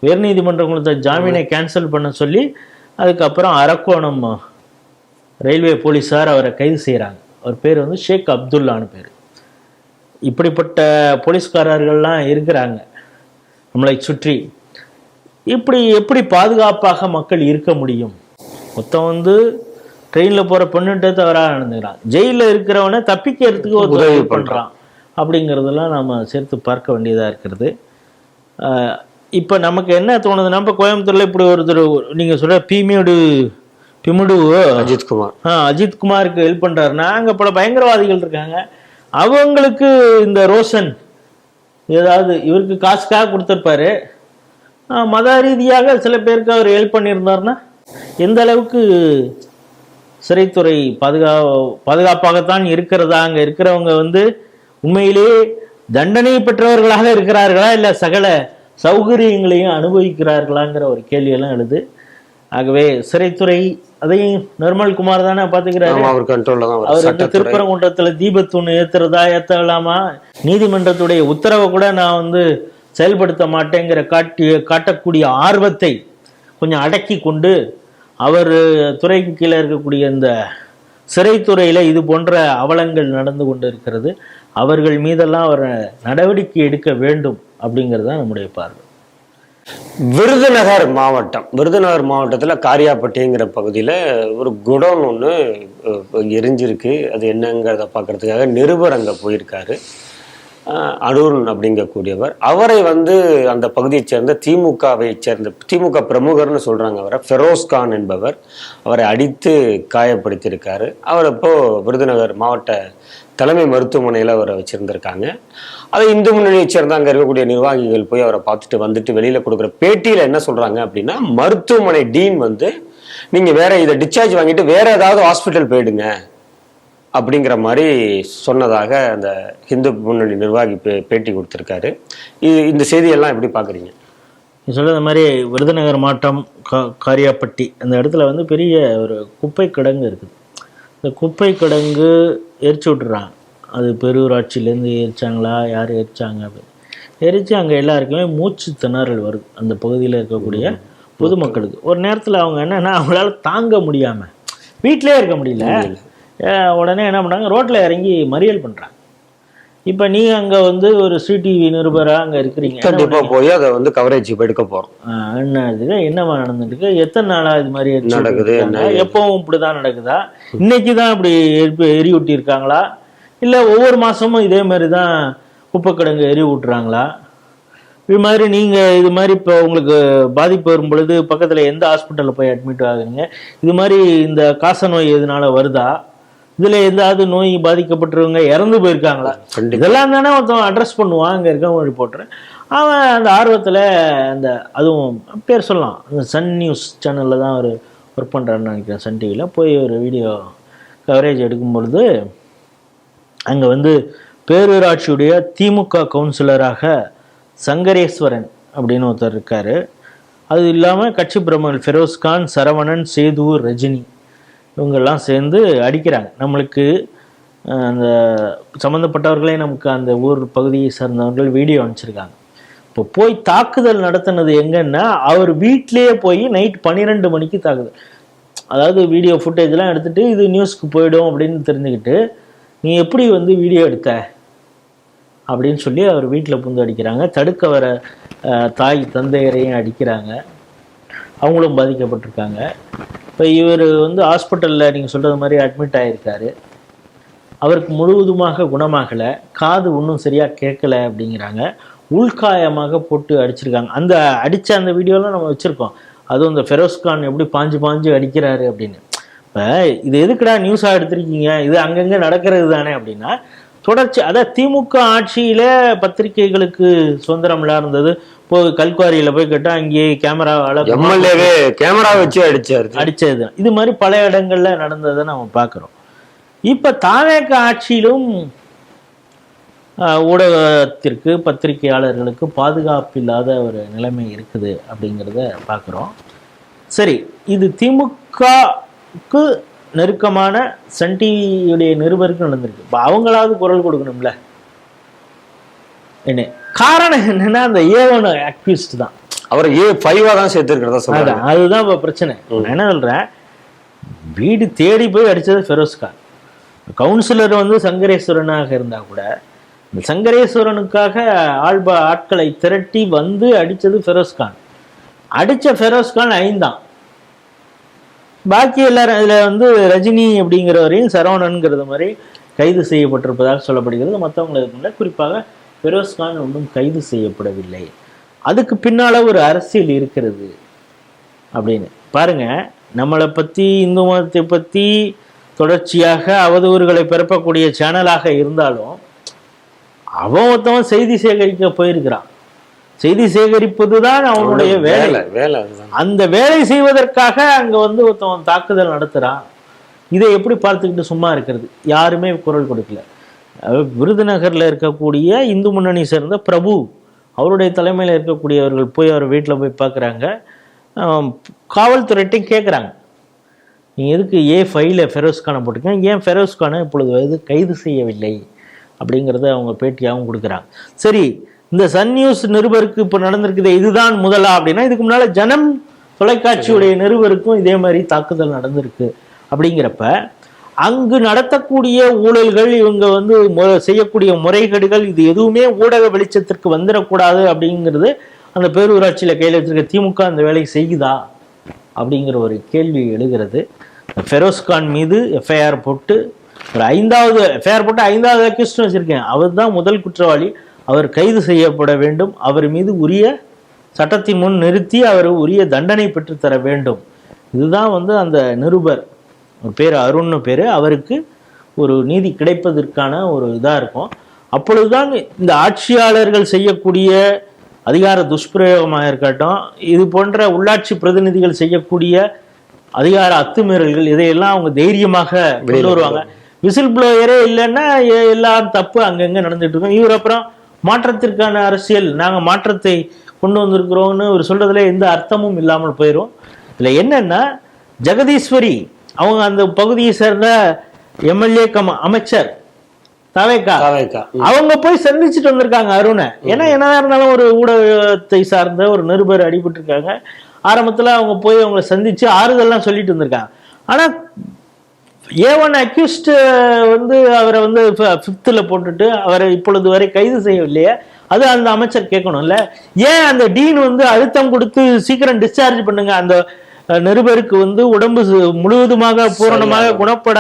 [SPEAKER 1] உயர்நீதிமன்றம் கொடுத்த ஜாமீனை கேன்சல் பண்ண சொல்லி அதுக்கப்புறம் அரக்கோணம் ரயில்வே போலீஸார் அவரை கைது செய்கிறாங்க. அவர் பேர் ஷேக் அப்துல்லான்னு பேர். இப்படிப்பட்ட போலீஸ்காரர்கள்லாம் இருக்கிறாங்க நம்மளை சுற்றி. இப்படி எப்படி பாதுகாப்பாக மக்கள் இருக்க முடியும்? மொத்தம் ட்ரெயினில் போகிற பொண்ணுகிட்ட தவறாக நடந்துக்கிறான், ஜெயிலில் இருக்கிறவனை தப்பிக்கிறதுக்கு உதவி பண்ணுறான். அப்படிங்கிறதெல்லாம் நம்ம சேர்த்து பார்க்க வேண்டியதாக இருக்கிறது. இப்போ நமக்கு என்ன தோணுதுன்னா, இப்போ கோயம்புத்தூரில் இப்படி ஒருத்தர் நீங்கள் சொல்கிற பிமுடு அஜித்குமாருக்கு ஹெல்ப் பண்ணுறாருன்னா, அங்கே பல பயங்கரவாதிகள் இருக்காங்க. அவங்களுக்கு இந்த ரோஷன் ஏதாவது இவருக்கு காசுக்காக கொடுத்துருப்பாரு, மத ரீதியாக சில பேருக்கு அவர் ஹெல்ப் பண்ணியிருந்தாருன்னா எந்த அளவுக்கு சிறைத்துறை பாதுகாப்பாகத்தான் இருக்கிறதா? அங்கே இருக்கிறவங்க உண்மையிலேயே தண்டனை பெற்றவர்களாக இருக்கிறார்களா, இல்லை சகல சௌகரியங்களையும் அனுபவிக்கிறார்களாங்கிற ஒரு கேள்வியெல்லாம் எழுது. ஆகவே சிறைத்துறை அதையும் நிர்மல்குமார் தானே பார்த்துக்கிறாரு. அவர் திருப்பரங்குன்றத்தில் தீபத்தூண் ஏத்துறதா ஏற்றலாமா, நீதிமன்றத்துடைய உத்தரவை கூட நான் செயல்படுத்த மாட்டேங்கிற காட்டக்கூடிய ஆர்வத்தை கொஞ்சம் அடக்கி கொண்டு அவர் துறைக்கு கீழே இருக்கக்கூடிய இந்த சிறைத்துறையில் இது போன்ற அவலங்கள் நடந்து கொண்டு இருக்கிறது. அவர்கள் மீதெல்லாம் அவர் நடவடிக்கை எடுக்க வேண்டும் அப்படிங்கிறது தான் நம்முடைய பார்வை.
[SPEAKER 2] விருதுநகர் மாவட்டத்தில் காரியாப்பட்டிங்கிற பகுதியில் ஒரு குடோன் ஒன்று எரிஞ்சிருக்கு. அது என்னங்கிறத பார்க்கறதுக்காக நிருபர் அங்கே போயிருக்காரு. அருண் அப்படிங்கக்கூடியவர், அவரை அந்த பகுதியைச் சேர்ந்த திமுக பிரமுகர்னு சொல்றாங்க. அவரை ஃபெரோஸ்கான் என்பவர் அவரை அடித்து காயப்படுத்தியிருக்காரு. அவர் இப்போ விருதுநகர் மாவட்ட தலைமை மருத்துவமனையில் அவரை வச்சிருந்திருக்காங்க. அதை இந்து முன்னணியை சேர்ந்த அங்கே இருக்கக்கூடிய நிர்வாகிகள் போய் அவரை பார்த்துட்டு வந்துட்டு வெளியில கொடுக்குற பேட்டியில என்ன சொல்றாங்க அப்படின்னா, மருத்துவமனை டீன் நீங்க வேற இதை டிஸ்சார்ஜ் வாங்கிட்டு வேற ஏதாவது ஹாஸ்பிட்டல் போயிடுங்க அப்படிங்கிற மாதிரி சொன்னதாக அந்த இந்து முன்னணி நிர்வாகி பேட்டி கொடுத்திருக்காரு. இந்த செய்தியெல்லாம் எப்படி பாக்குறீங்க?
[SPEAKER 1] நீ சொல்றது மாதிரி விருதுநகர் மாவட்டம் காரியாப்பட்டி அந்த இடத்துல வந்து பெரிய ஒரு குப்பை கிடங்கு இருக்குது. இந்த குப்பை கிடங்கு எரிச்சு விட்டுறாங்க. அது பெருராட்சியிலேருந்து எரிச்சாங்களா, யார் எரிச்சாங்க அப்படின்னு எரிச்சு அங்கே எல்லாருக்குமே மூச்சு திணறல் வருது. அந்த பகுதியில் இருக்கக்கூடிய பொதுமக்களுக்கு ஒரு நேரத்தில் அவங்க என்னன்னா அவங்களால தாங்க முடியாமல் வீட்டிலே இருக்க முடியல, உடனே என்ன பண்ணாங்க, ரோட்டில் இறங்கி மறியல் பண்ணுறாங்க. இப்போ நீங்கள் அங்கே வந்து ஒரு சிடிவி நிருபராக அங்கே இருக்கிறீங்க,
[SPEAKER 2] கண்டிப்பாக போய் அதை வந்து கவரேஜ் எடுக்க போகிறோம்.
[SPEAKER 1] என்னவா நடந்துருக்கு, எத்தனை நாளாக இது மாதிரி நடக்குது, எப்பவும் இப்படி தான் நடக்குதா, இன்னைக்கு தான் இப்படி எரியூட்டி இருக்காங்களா, இல்லை ஒவ்வொரு மாதமும் இதே மாதிரி தான் குப்பைக்கிடங்கு எரி விட்டுறாங்களா? இது மாதிரி நீங்கள் இது மாதிரி இப்போ உங்களுக்கு பாதிப்பு வரும் பொழுது பக்கத்தில் எந்த ஹாஸ்பிட்டலில் போய் அட்மிட் ஆகுறீங்க, இது மாதிரி இந்த காச நோய் எதனால வருதா, இதில் எதாவது நோய் பாதிக்கப்பட்டவங்க இறந்து போயிருக்காங்களா, இதெல்லாம் தானே ஒருத்தன் அட்ரஸ் பண்ணுவான். அங்கே இருக்கவங்க ரிப்போர்ட்டர் அவன் அந்த ஆர்வத்தில் அந்த அதுவும் பேர் சொல்லலாம், அந்த சன் நியூஸ் சேனலில் தான் ஒரு ஒர்க் பண்ணுறான்னு நினைக்கிறேன், சன் டிவியில் போய் ஒரு வீடியோ கவரேஜ் எடுக்கும் பொழுது அங்கே வந்து பேரூராட்சியுடைய திமுக கவுன்சிலராக சங்கரேஸ்வரன் அப்படின்னு ஒருத்தர் இருக்கார். அது இல்லாமல் கட்சி பிரமுகர்கள் ஃபெரோஸ்கான், சரவணன், சேதுவூர், ரஜினி இவங்கெல்லாம் சேர்ந்து அடிக்கிறாங்க. நம்மளுக்கு அந்த சம்மந்தப்பட்டவர்களே நமக்கு அந்த ஊர் பகுதியை சார்ந்தவர்கள் வீடியோ அனுப்பிச்சிருக்காங்க. இப்போ போய் தாக்குதல் நடத்தினது எங்கன்னா அவர் வீட்டிலேயே போய் நைட் 12 மணிக்கு தாக்குதல். அதாவது வீடியோ ஃபுட்டேஜ்லாம் எடுத்துகிட்டு இது நியூஸ்க்கு போயிடும் அப்படின்னு தெரிஞ்சுக்கிட்டு நீ எப்படி வந்து வீடியோ எடுத்த அப்படின்னு சொல்லி அவர் வீட்டில் புந்து அடிக்கிறாங்க. தடுக்க வர தாய் தந்தையரையும் அடிக்கிறாங்க, அவங்களும் பாதிக்கப்பட்டிருக்காங்க. இப்போ இவர் வந்து ஹாஸ்பிட்டலில் நீங்கள் சொல்கிறது மாதிரி அட்மிட் ஆகியிருக்காரு. அவருக்கு முழுவதுமாக குணமாகலை, காது இன்னும் சரியாக கேட்கலை அப்படிங்கிறாங்க. உள்காயமாக போட்டு அடிச்சிருக்காங்க. அந்த அடித்த அந்த வீடியோலாம் நம்ம வச்சுருக்கோம். அதுவும் இந்த ஃபெரோஸ்கான் எப்படி பாஞ்சு அடிக்கிறாரு அப்படின்னு. இப்போ இது எதுக்குடா நியூஸாக எடுத்திருக்கீங்க, இது அங்கங்கே நடக்கிறது தானே அப்படின்னா, தொடர்ச்சி அதான் திமுக ஆட்சியில் பத்திரிகைகளுக்கு சுதந்திரம்லாம் இருந்தது. போய் கல்குவாரியில் போய் கேட்டால் அங்கேயே கேமரா வச்சு அடிச்சது. இது மாதிரி பல இடங்கள்ல நடந்ததை நம்ம பார்க்குறோம். இப்போ தாவேக ஆட்சியிலும் ஊடகத்திற்கு பத்திரிகையாளர்களுக்கு பாதுகாப்பு இல்லாத ஒரு நிலைமை இருக்குது அப்படிங்கிறத பார்க்குறோம். சரி, இது திமுகவுக்கு நெருக்கமான சன் டிவியுடைய நிருபருக்கு நடந்திருக்கு. இப்போ அவங்களாவது குரல் கொடுக்கணும்ல. என்ன காரணம் என்னன்னா அந்த A1 ஆக்டிவிஸ்ட் தான்,
[SPEAKER 2] அவர் A5 தான் சேர்த்துருக்கிறதா சொல்றாங்க.
[SPEAKER 1] அதுதான் இப்போ பிரச்சனை. நான் என்ன சொல்றேன், வீடு தேடி போய் அடிச்சது ஃபெரோஸ்கான். கவுன்சிலர் வந்து சங்கரேஸ்வரனாக இருந்தா கூட இந்த சங்கரேஸ்வரனுக்காக ஆட்களை திரட்டி வந்து அடிச்சது ஃபெரோஸ்கான். அடிச்ச ஃபெரோஸ்கான் 5 தான். பாக்கி எல்லாரும் இதில் வந்து ரஜினி அப்படிங்கிறவரையும் சரவணன்கிறது மாதிரி கைது செய்யப்பட்டிருப்பதாக சொல்லப்படுகிறது. மற்றவங்களுக்கு குறிப்பாக ஃபெரோஸ்கான் ஒன்றும் கைது செய்யப்படவில்லை. அதுக்கு பின்னால் ஒரு அரசியல் இருக்கிறது அப்படின்னு பாருங்க. நம்மளை பற்றி, இந்து மதத்தை பற்றி தொடர்ச்சியாக அவதூறுகளை பரப்பக்கூடிய சேனலாக இருந்தாலும் அவன் ஒருத்தவன் செய்தி சேகரிக்க போயிருக்கிறான். செய்தி சேகரிப்பது தான் அவனுடைய வேலை. அந்த வேலை செய்வதற்காக அங்க வந்து ஒருத்தவன் தாக்குதல் நடத்துறான். இதை எப்படி பார்த்துக்கிட்டு சும்மா இருக்கிறது? யாருமே குரல் கொடுக்கல. விருதுநகர்ல இருக்கக்கூடிய இந்து முன்னணி சேர்ந்த பிரபு அவருடைய தலைமையில் இருக்கக்கூடியவர்கள் போய் அவர் வீட்டில் போய் பார்க்குறாங்க. காவல்துறையிட்டையும் கேட்குறாங்க, நீங்கள் எதுக்கு A5 ஃபெரோஸ்கானை போட்டிருக்கீங்க, ஏன் ஃபெரோஸ்கானை இப்பொழுது கைது செய்யவில்லை அப்படிங்கிறத அவங்க பேட்டியாகவும் கொடுக்குறாங்க. சரி, இந்த சன் நியூஸ் நிருபருக்கு இப்போ நடந்திருக்குது இதுதான் முதலா அப்படின்னா, இதுக்கு முன்னால் ஜனம் தொலைக்காட்சியுடைய நிருபருக்கும் இதே மாதிரி தாக்குதல் நடந்திருக்கு. அப்படிங்கிறப்ப அங்கு நடத்தக்கூடிய ஊழல்கள், இவங்க வந்து செய்யக்கூடிய முறைகேடுகள், இது எதுவுமே ஊடக வெளிச்சத்திற்கு வந்துடக்கூடாது அப்படிங்கிறது அந்த பேரூராட்சியில் கையில் வச்சிருக்க திமுக அந்த வேலையை செய்யுதா அப்படிங்கிற ஒரு கேள்வி எழுகிறது. ஃபெரோஸ்கான் மீது FIR போட்டு ஒரு 5வது FIR போட்டு 5வது அக்யூஸ்ட் வச்சிருக்கேன். அவர் தான் முதல் குற்றவாளி. அவர் கைது செய்யப்பட வேண்டும். அவர் மீது உரிய சட்டத்தின் முன் நிறுத்தி அவர் உரிய தண்டனை பெற்றுத்தர வேண்டும். இதுதான் வந்து அந்த நிருபர், ஒரு பேர் அருண்னு பேர், அவருக்கு ஒரு நீதி கிடைப்பதற்கான ஒரு இதாக இருக்கும். அப்பொழுதுதான் இந்த ஆட்சியாளர்கள் செய்யக்கூடிய அதிகார துஷ்பிரயோகமாக இருக்கட்டும், இது போன்ற உள்ளாட்சி பிரதிநிதிகள் செய்யக்கூடிய அதிகார அத்துமீறல்கள் இதையெல்லாம் அவங்க தைரியமாக கொண்டு வருவாங்க. விசில் ப்ளோயரே இல்லைன்னா எல்லாம் தப்பு அங்கங்க நடந்துட்டு இருக்கும். இவர் அப்புறம் மாற்றத்திற்கான அரசியல், நாங்கள் மாற்றத்தை கொண்டு வந்திருக்கிறோம்னு இவர் சொல்றதுல எந்த அர்த்தமும் இல்லாமல் போயிடும். இதுல என்னன்னா, ஜெகதீஸ்வரி அவங்க அந்த பகுதியை சேர்ந்த எம்எல்ஏ அமைச்சர் தவேகா அவங்க போய் சந்திச்சுட்டு வந்திருக்காங்க அருணை. ஏன்னா என்னதான் இருந்தாலும் ஒரு ஊடகத்தை சார்ந்த ஒரு நிருபர் அடிபட்டு இருக்காங்க. ஆரம்பத்துல அவங்க போய் அவங்களை சந்திச்சு ஆறுதல்லாம் சொல்லிட்டு வந்திருக்காங்க. ஆனா A1 அக்யூஸ்ட் வந்து அவரை வந்து 5th போட்டுட்டு அவரை இப்பொழுது வரை கைது செய்யவில்லையே, அது அந்த அமைச்சர் கேட்கணும்ல. ஏன் அந்த டீன் வந்து அழுத்தம் கொடுத்து சீக்கிரம் டிஸ்சார்ஜ் பண்ணுங்க, அந்த நிருபருக்கு வந்து உடம்பு முழுவதுமாக பூரணமாக குணப்பட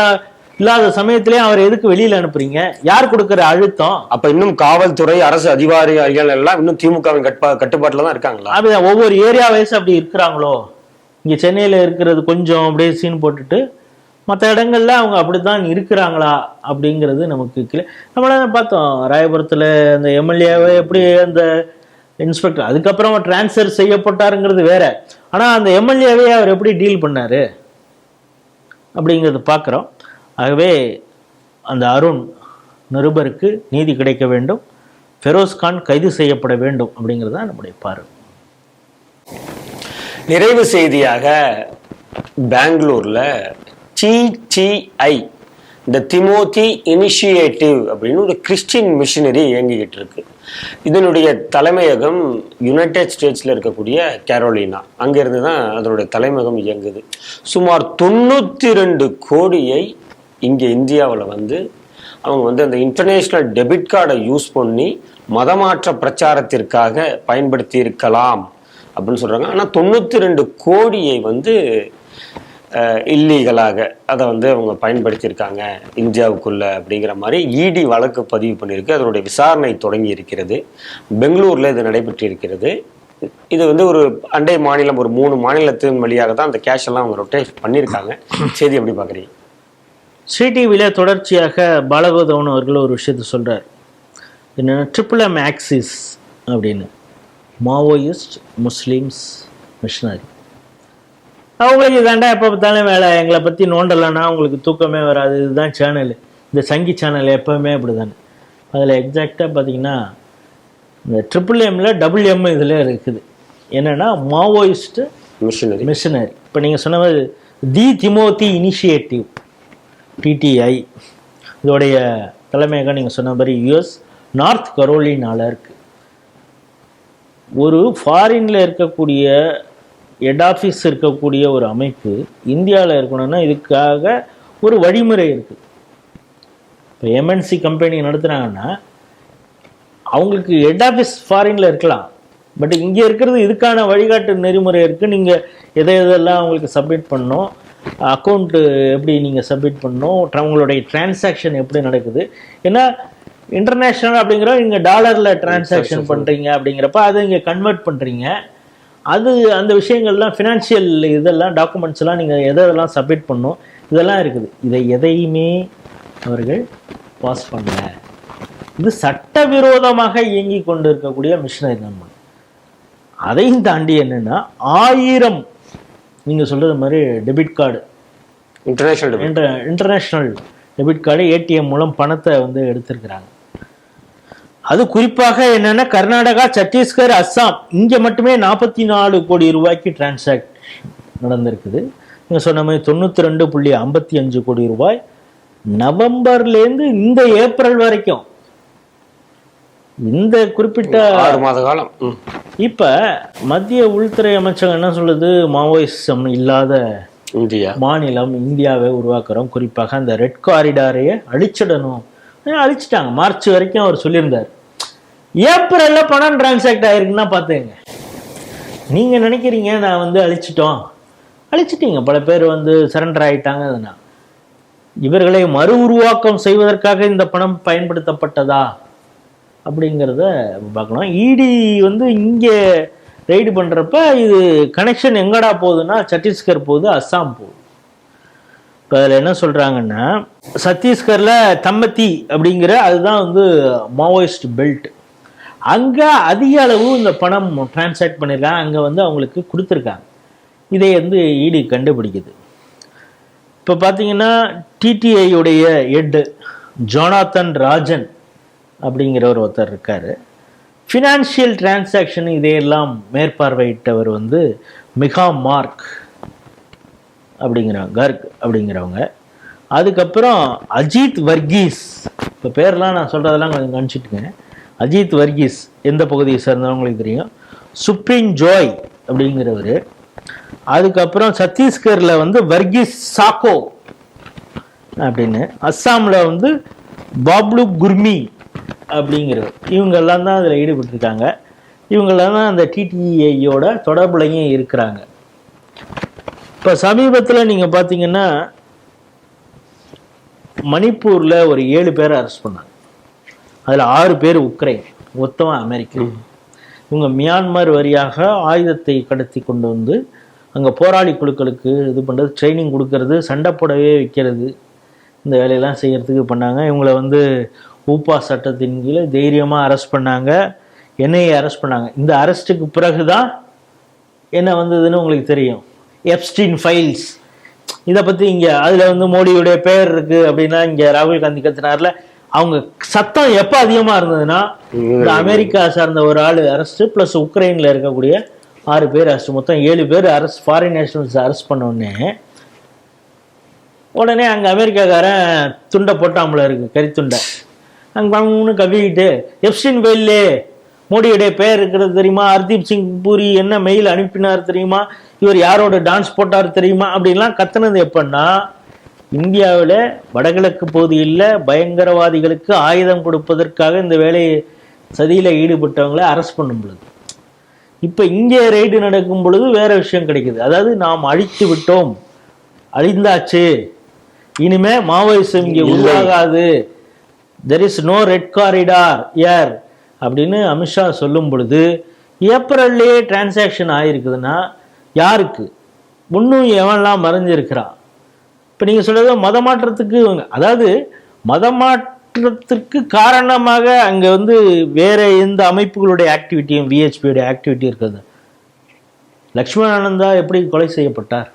[SPEAKER 1] இல்லாத சமயத்திலே அவர் எதுக்கு வெளியில அனுப்புறீங்க? யார் கொடுக்கிற அழுத்தம்? அப்ப இன்னும் காவல்துறை அரசு அதிகாரிகள் எல்லாம் இன்னும் திமுகவின் கட்டுப்பாட்டுல தான் இருக்காங்களா? அப்படிதான் ஒவ்வொரு ஏரியா வயசு அப்படி இருக்கிறாங்களோ? இங்க சென்னையில இருக்கிறது கொஞ்சம் அப்படியே சீன் போட்டுட்டு மற்ற இடங்கள்ல அவங்க அப்படித்தான் இருக்கிறாங்களா அப்படிங்கிறது நமக்கு நம்மள பார்த்தோம். ராயபுரத்துல அந்த எம்எல்ஏவை எப்படி அந்த இன்ஸ்பெக்டர் அதுக்கப்புறம் டிரான்ஸ்ஃபர் செய்யப்பட்டாருங்கிறது வேற. ஆனா அந்த எம்எல்ஏவே அவர் எப்படி டீல் பண்ணாரு அப்படிங்கிறது பார்க்குறோம். ஆகவே அந்த அருண் நிருபருக்கு நீதி கிடைக்க வேண்டும், ஃபெரோஸ்கான் கைது செய்யப்பட வேண்டும் அப்படிங்கிறது தான் நம்முடைய பார்வை.
[SPEAKER 2] நிறைவு செய்தியாக பெங்களூர்ல TTI இந்த திமோத்தி இனிஷியேட்டிவ் அப்படின்னு ஒரு கிறிஸ்டின் மிஷினரி இயங்கிக்கிட்டு இருக்கு. இதனுடைய தலைமையகம் யுனைடெட் ஸ்டேட்ஸ்ல இருக்கக்கூடிய கேரோலினா, அங்கிருந்து தான் அதனுடைய தலைமையகம் இயங்குது. சுமார் 92 கோடியை இங்கே இந்தியாவில் வந்து அவங்க வந்து அந்த இன்டர்நேஷ்னல் டெபிட் கார்டை யூஸ் பண்ணி மதமாற்ற பிரச்சாரத்திற்காக பயன்படுத்தி இருக்கலாம் அப்படின்னு சொல்றாங்க. ஆனால் 92 கோடியை வந்து இல்லீகலாக அதை வந்து அவங்க பயன்படுத்தியிருக்காங்க இந்தியாவுக்குள்ள அப்படிங்கிற மாதிரி இடி வழக்கு பதிவு பண்ணியிருக்கு. அதனுடைய விசாரணை தொடங்கி இருக்கிறது. பெங்களூர்ல இது நடைபெற்று இருக்கிறது. இது வந்து ஒரு அண்டை மாநிலம், ஒரு 3 மாநிலத்தின் வழியாக தான் அந்த கேஷ் எல்லாம் அவங்க ரொட்டேட் பண்ணியிருக்காங்க. செய்தி எப்படி பார்க்குறீங்க?
[SPEAKER 1] ஸ்ரீடிவில தொடர்ச்சியாக பாலகோதவன் அவர்கள் ஒரு விஷயத்த சொல்றார். என்னன்னா MMM ஆக்சிஸ் அப்படின்னு, மாவோயிஸ்ட் முஸ்லீம்ஸ் மிஷனரி. அவங்களுக்கு இதாண்டா எப்போ பார்த்தாலும் வேலை, எங்களை பற்றி நோண்டலைன்னா அவங்களுக்கு தூக்கமே வராது. இதுதான் சேனல், இந்த சங்கி சேனல் எப்போவுமே அப்படி தானே. அதில் எக்ஸாக்டாக பார்த்தீங்கன்னா இந்த MMMல MM இதில் இருக்குது. என்னென்னா மாவோயிஸ்ட் மிஷனரி. இப்போ நீங்கள் சொன்ன மாதிரி தி திமோத்தி இனிஷியேட்டிவ் TTI இதோடைய தலைமையகம் நீங்கள் சொன்ன மாதிரி US நார்த் கரோலினால இருக்கு. ஒரு ஃபாரின்ல இருக்கக்கூடிய ஹெட் ஆஃபீஸ் இருக்கக்கூடிய ஒரு அமைப்பு இந்தியாவில் இருக்கணும்னா இதுக்காக ஒரு வழிமுறை இருக்குது. இப்போ MNC கம்பெனி நடத்துகிறாங்கன்னா அவங்களுக்கு ஹெட் ஆஃபீஸ் ஃபாரின்ல இருக்கலாம், பட் இங்கே இருக்கிறது இதுக்கான வழிகாட்டு நெறிமுறை இருக்குது. நீங்கள் எதெல்லாம் அவங்களுக்கு சப்மிட் பண்ணணும், அக்கௌண்ட்டு எப்படி நீங்கள் சப்மிட் பண்ணணும், உங்களுடைய டிரான்சாக்ஷன் எப்படி நடக்குது. ஏன்னா இன்டர்நேஷ்னல் அப்படிங்கிற நீங்கள் டாலரில் டிரான்சாக்ஷன் பண்ணுறீங்க அப்படிங்கிறப்ப அதை இங்கே கன்வெர்ட் பண்ணுறீங்க. அது அந்த விஷயங்கள்லாம் ஃபினான்ஷியல் இதெல்லாம் டாக்குமெண்ட்ஸ்லாம் நீங்கள் எதெல்லாம் சப்மிட் பண்ணணும் இதெல்லாம் இருக்குது. இதை எதையுமே அவர்கள் பாஸ் பண்ணல. இது சட்டவிரோதமாக இயங்கி கொண்டு இருக்கக்கூடிய மிஷனரி நம்ம. அதையும் தாண்டி என்னன்னா 1000 நீங்கள் சொல்கிறது மாதிரி debit card, international debit card ATM மூலம் பணத்தை வந்து எடுத்திருக்கிறாங்க. அது குறிப்பாக என்னன்னா கர்நாடகா, சத்தீஸ்கர், அஸ்ஸாம் இங்கே மட்டுமே 44 கோடி ரூபாய்க்கு டிரான்சாக்ட் நடந்திருக்குது. நீங்கள் சொன்ன மாதிரி 92.55 கோடி ரூபாய் நவம்பர்லேருந்து இந்த ஏப்ரல் வரைக்கும், இந்த குறிப்பிட்ட
[SPEAKER 2] 6 மாத காலம்.
[SPEAKER 1] இப்ப மத்திய உள்துறை அமைச்சகம் என்ன சொல்லுது, மாவோயிசம் இல்லாத மாநிலம் இந்தியாவை உருவாக்குறோம், குறிப்பாக அந்த ரெட் காரிடாரையே அழிச்சிடணும். அழிச்சிட்டாங்க. மார்ச் வரைக்கும் அவர் சொல்லியிருந்தார். ஏப்ரல்ல பணம் டிரான்சாக்ட் ஆயிருக்குன்னா பார்த்துங்க. நீங்க நினைக்கிறீங்க நான் வந்து அழிச்சிட்டீங்க, பல பேர் வந்து சரண்டர் ஆயிட்டாங்க. அதனால் இவர்களை மறு உருவாக்கம் செய்வதற்காக இந்த பணம் பயன்படுத்தப்பட்டதா அப்படிங்கிறத பார்க்கணும். இடி வந்து இங்கே ரைடு பண்ணுறப்ப இது கனெக்ஷன் எங்கடா போகுதுன்னா சத்தீஸ்கர் போகுது, அஸ்ஸாம் போகுது. இப்போ அதில் என்ன சொல்கிறாங்கன்னா சத்தீஸ்கரில் தம்மத்தி அப்படிங்கிற அதுதான் வந்து மாவோயிஸ்ட் பெல்ட். அங்கே அதிக அளவு இந்த பணம் டிரான்சாக்ட் பண்ணியிருக்காங்க, அங்கே வந்து அவங்களுக்கு கொடுத்துருக்காங்க. இதை வந்து இடி கண்டுபிடிக்குது. இப்போ பார்த்தீங்கன்னா டிடிஐயுடைய ஹெட் ஜோனாதன் ராஜன் அப்படிங்கிற ஒருத்தர் இருக்கார். ஃபினான்ஷியல் டிரான்சாக்ஷன் இதையெல்லாம் மேற்பார்வையிட்டவர் வந்து மிகா மார்க் அப்படிங்கிறவங்க, கர்க் அப்படிங்கிறவங்க. அதுக்கப்புறம் அஜித் வர்கீஸ், இப்போ பேர்லாம் நான் சொல்கிறதெல்லாம் கொஞ்சம் கணிச்சிட்டுங்க. அஜித் வர்கீஸ் எந்த பகுதியை சேர்ந்தவங்களுக்கு தெரியும். சுப்ரீம் ஜோய் அப்படிங்கிறவர். அதுக்கப்புறம் சத்தீஸ்கரில் வந்து வர்கீஸ் சாக்கோ அப்படின்னு, அஸ்ஸாமில் வந்து பாப்லு குர்மி அப்படிங்கிறவர். இவங்கெல்லாம் தான் அதில் ஈடுபட்டிருக்காங்க. இவங்கெல்லாம் தான் அந்த டிடிஐயோட தொடர்புலையும் இருக்கிறாங்க. இப்போ சமீபத்தில் நீங்கள் பார்த்தீங்கன்னா மணிப்பூரில் ஒரு 7 பேரை அரெஸ்ட் பண்ணாங்க. அதில் 6 பேர் உக்ரைன், மொத்தமாக அமெரிக்கா. இவங்க மியான்மர் வழியாக ஆயுதத்தை கடத்தி கொண்டு வந்து அங்கே போராளி குழுக்களுக்கு இது பண்ணுறது, ட்ரைனிங் கொடுக்கறது, சண்டை போடவே வைக்கிறது, இந்த வேலையெல்லாம் செய்கிறதுக்கு பண்ணாங்க. இவங்களை வந்து ஊப்பா சட்டத்தின் கீழே தைரியமாக அரெஸ்ட் பண்ணாங்க. என்ஐஏ அரெஸ்ட் பண்ணாங்க. இந்த அரெஸ்ட்டுக்கு பிறகு தான் என்ன வந்ததுன்னு உங்களுக்கு தெரியும், எப்ஸ்டீன் ஃபைல்ஸ். இதை பற்றி இங்கே அதில் வந்து மோடியுடைய பெயர் இருக்குது அப்படின்னா இங்கே ராகுல் காந்தி கத்தினார்ல, அவங்க சத்தம் எப்போ அதிகமாக இருந்ததுன்னா இந்த அமெரிக்கா சார்ந்த ஒரு ஆள் அரெஸ்ட் ப்ளஸ் உக்ரைனில் இருக்கக்கூடிய 6 பேர் அரெஸ்ட், மொத்தம் 7 பேர் அரெஸ்ட், ஃபாரின் நேஷனல்ஸ் அரெஸ்ட் பண்ண உடனே அங்கே அமெரிக்காக்காரன் துண்டை போட்டாமல இருக்கு, கறித்துண்டை அங்கே வாங்கன்னு கவிக்கிட்டு எப்ஸ்டீன் ஃபைல்லே மோடியுடைய பெயர் இருக்கிறது தெரியுமா, ஹர்தீப் சிங் பூரி என்ன மெயில் அனுப்பினார் தெரியுமா, இவர் யாரோட டான்ஸ் போட்டார் தெரியுமா அப்படின்லாம் கத்துனது எப்பன்னா இந்தியாவில் வடகிழக்கு பகுதியில் பயங்கரவாதிகளுக்கு ஆயுதம் கொடுப்பதற்காக இந்த வேலையை சதியில் ஈடுபட்டவங்களை அரெஸ்ட் பண்ணும் பொழுது. இப்போ இங்கே ரெய்டு நடக்கும் பொழுது வேற விஷயம் கிடைக்குது. அதாவது நாம் அழித்து விட்டோம், அழிந்தாச்சு, இனிமே மாவோயிசம் இங்கே உருவாகாது, there is no red corridor ஏர் அப்படின்னு அமித்ஷா சொல்லும் பொழுது ஏப்ரல்லையே டிரான்சாக்ஷன் ஆகிருக்குதுன்னா யாருக்கு ஒன்றும் எவன்லாம் மறைஞ்சிருக்கிறான். இப்போ நீங்கள் சொல்கிறது மதமாற்றத்துக்கு, அதாவது மதமாற்றத்திற்கு காரணமாக அங்கே வந்து வேற எந்த அமைப்புகளுடைய ஆக்டிவிட்டியும் விஹெச்பியோடைய ஆக்டிவிட்டி இருக்குது. லக்ஷ்மணானந்தா எப்படி கொலை செய்யப்பட்டார்?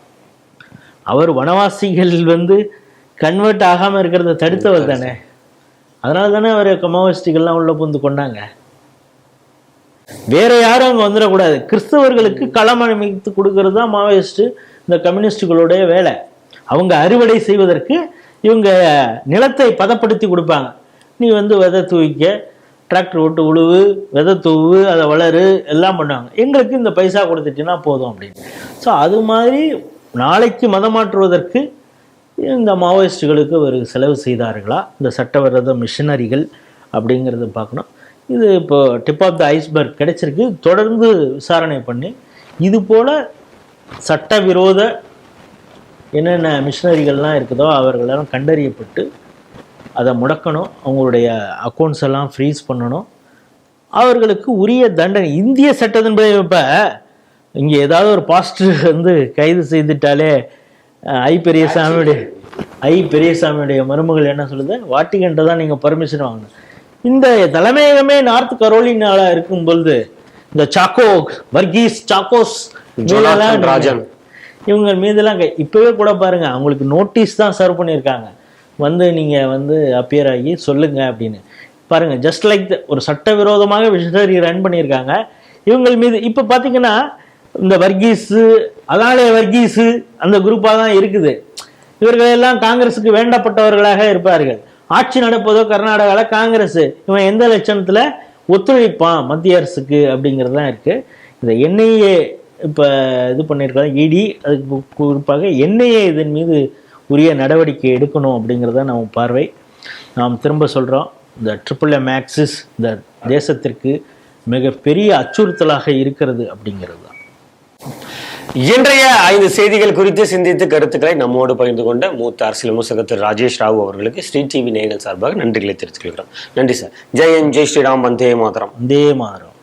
[SPEAKER 1] அவர் வனவாசிகள் வந்து கன்வெர்ட் ஆகாமல் இருக்கிறத தடுத்தவர் தானே. அதனால தானே அவர் மாவோயிஸ்டுகள்லாம் உள்ள புந்து கொண்டாங்க. வேற யாரும் அங்கே வந்துடக்கூடாது. கிறிஸ்தவர்களுக்கு களம் அமைத்து கொடுக்கறது தான் மாவோயிஸ்ட்டு இந்த கம்யூனிஸ்டுகளுடைய வேலை. அவங்க அறுவடை செய்வதற்கு இவங்க நிலத்தை பதப்படுத்தி கொடுப்பாங்க. நீ வந்து விதை தூவிக்க, டிராக்டர் ஓட்டு உழுவு, விதை தூவு, அதை வளரு, எல்லாம் பண்ணுவாங்க. எங்களுக்கு இந்த பைசா கொடுத்துட்டீங்கன்னா போதும் அப்படின்னு. ஸோ அது மாதிரி நாளைக்கு மதம் மாற்றுவதற்கு இந்த மாவோயிஸ்டுகளுக்கு ஒரு செலவு செய்தார்களா இந்த சட்டவிரோத மிஷனரிகள் அப்படிங்கிறத பார்க்கணும். இது இப்போ டிப் ஆஃப் த ஐஸ்பர்க் கிடைச்சிருக்கு. தொடர்ந்து விசாரணை பண்ணி இது போல் சட்டவிரோத என்னென்ன மிஷனரிகள்லாம் இருக்குதோ அவர்களெல்லாம் கண்டறியப்பட்டு அதை முடக்கணும். அவங்களுடைய அக்கௌண்ட்ஸ் எல்லாம் ஃப்ரீஸ் பண்ணணும். அவர்களுக்கு உரிய தண்டனை இந்திய சட்டத்தின்படி. இப்போ இங்கே ஏதாவது ஒரு பாஸ்டர் வந்து கைது செய்துட்டாலே பெரியசாமியுடைய மருமகள் என்ன சொல்லுது, வாட்டிகன்ட்ட தான் நீங்கள் பர்மிஷன் வாங்கணும். இந்த தலைமையகமே நார்த் கரோலினால இருக்கும் பொழுது இந்த சாக்கோ வர்கீஸ் சாக்கோஸ் ராஜன் இவங்க மீதெல்லாம் இப்பவே கூட பாருங்க, அவங்களுக்கு நோட்டீஸ் தான் சர்வ் பண்ணியிருக்காங்க, வந்து நீங்கள் வந்து அப்பியர் ஆகி சொல்லுங்க அப்படின்னு. பாருங்க, ஜஸ்ட் லைக் ஒரு சட்டவிரோதமாக மிஷனரி ரன் பண்ணியிருக்காங்க இவங்கள் மீது. இப்போ பார்த்தீங்கன்னா இந்த வர்கீஸு, அதாலே வர்கீஸு அந்த குரூப்பாக தான் இருக்குது. இவர்கள் எல்லாம் காங்கிரஸுக்கு வேண்டப்பட்டவர்களாக இருப்பார்கள். ஆட்சி நடப்பதோ கர்நாடகாவில் காங்கிரஸ், இவன் எந்த லட்சணத்தில் ஒத்துழைப்பான் மத்திய அரசுக்கு அப்படிங்கிறது தான் இருக்குது. இந்த என்ஐஏ இப்போ இது பண்ணியிருக்காங்க இடி, அதுக்கு குறிப்பாக என்ஐஏ இதன் மீது உரிய நடவடிக்கை எடுக்கணும் அப்படிங்கிறத நம்ம பார்வை. நாம் திரும்ப சொல்கிறோம், இந்த MMM ஆக்சிஸ் இந்த தேசத்திற்கு மிகப்பெரிய அச்சுறுத்தலாக இருக்கிறது அப்படிங்கிறது தான்.
[SPEAKER 2] இன்றைய 5 செய்திகள் குறித்து சிந்தித்து கருத்துக்களை நம்மோடு பகிர்ந்து கொண்ட மூத்த அரசியல் விமர்சகர் திரு ராஜேஷ் ராவ் அவர்களுக்கு ஸ்ரீ டிவி நேயர்கள் சார்பாக நன்றிகளை தெரிவித்துக் கொள்கிறோம். நன்றி சார். ஜெய் ஹிந்த், ஜெய் ஸ்ரீராம், வந்தே மாதரம்.
[SPEAKER 1] வந்தே மாதரம்.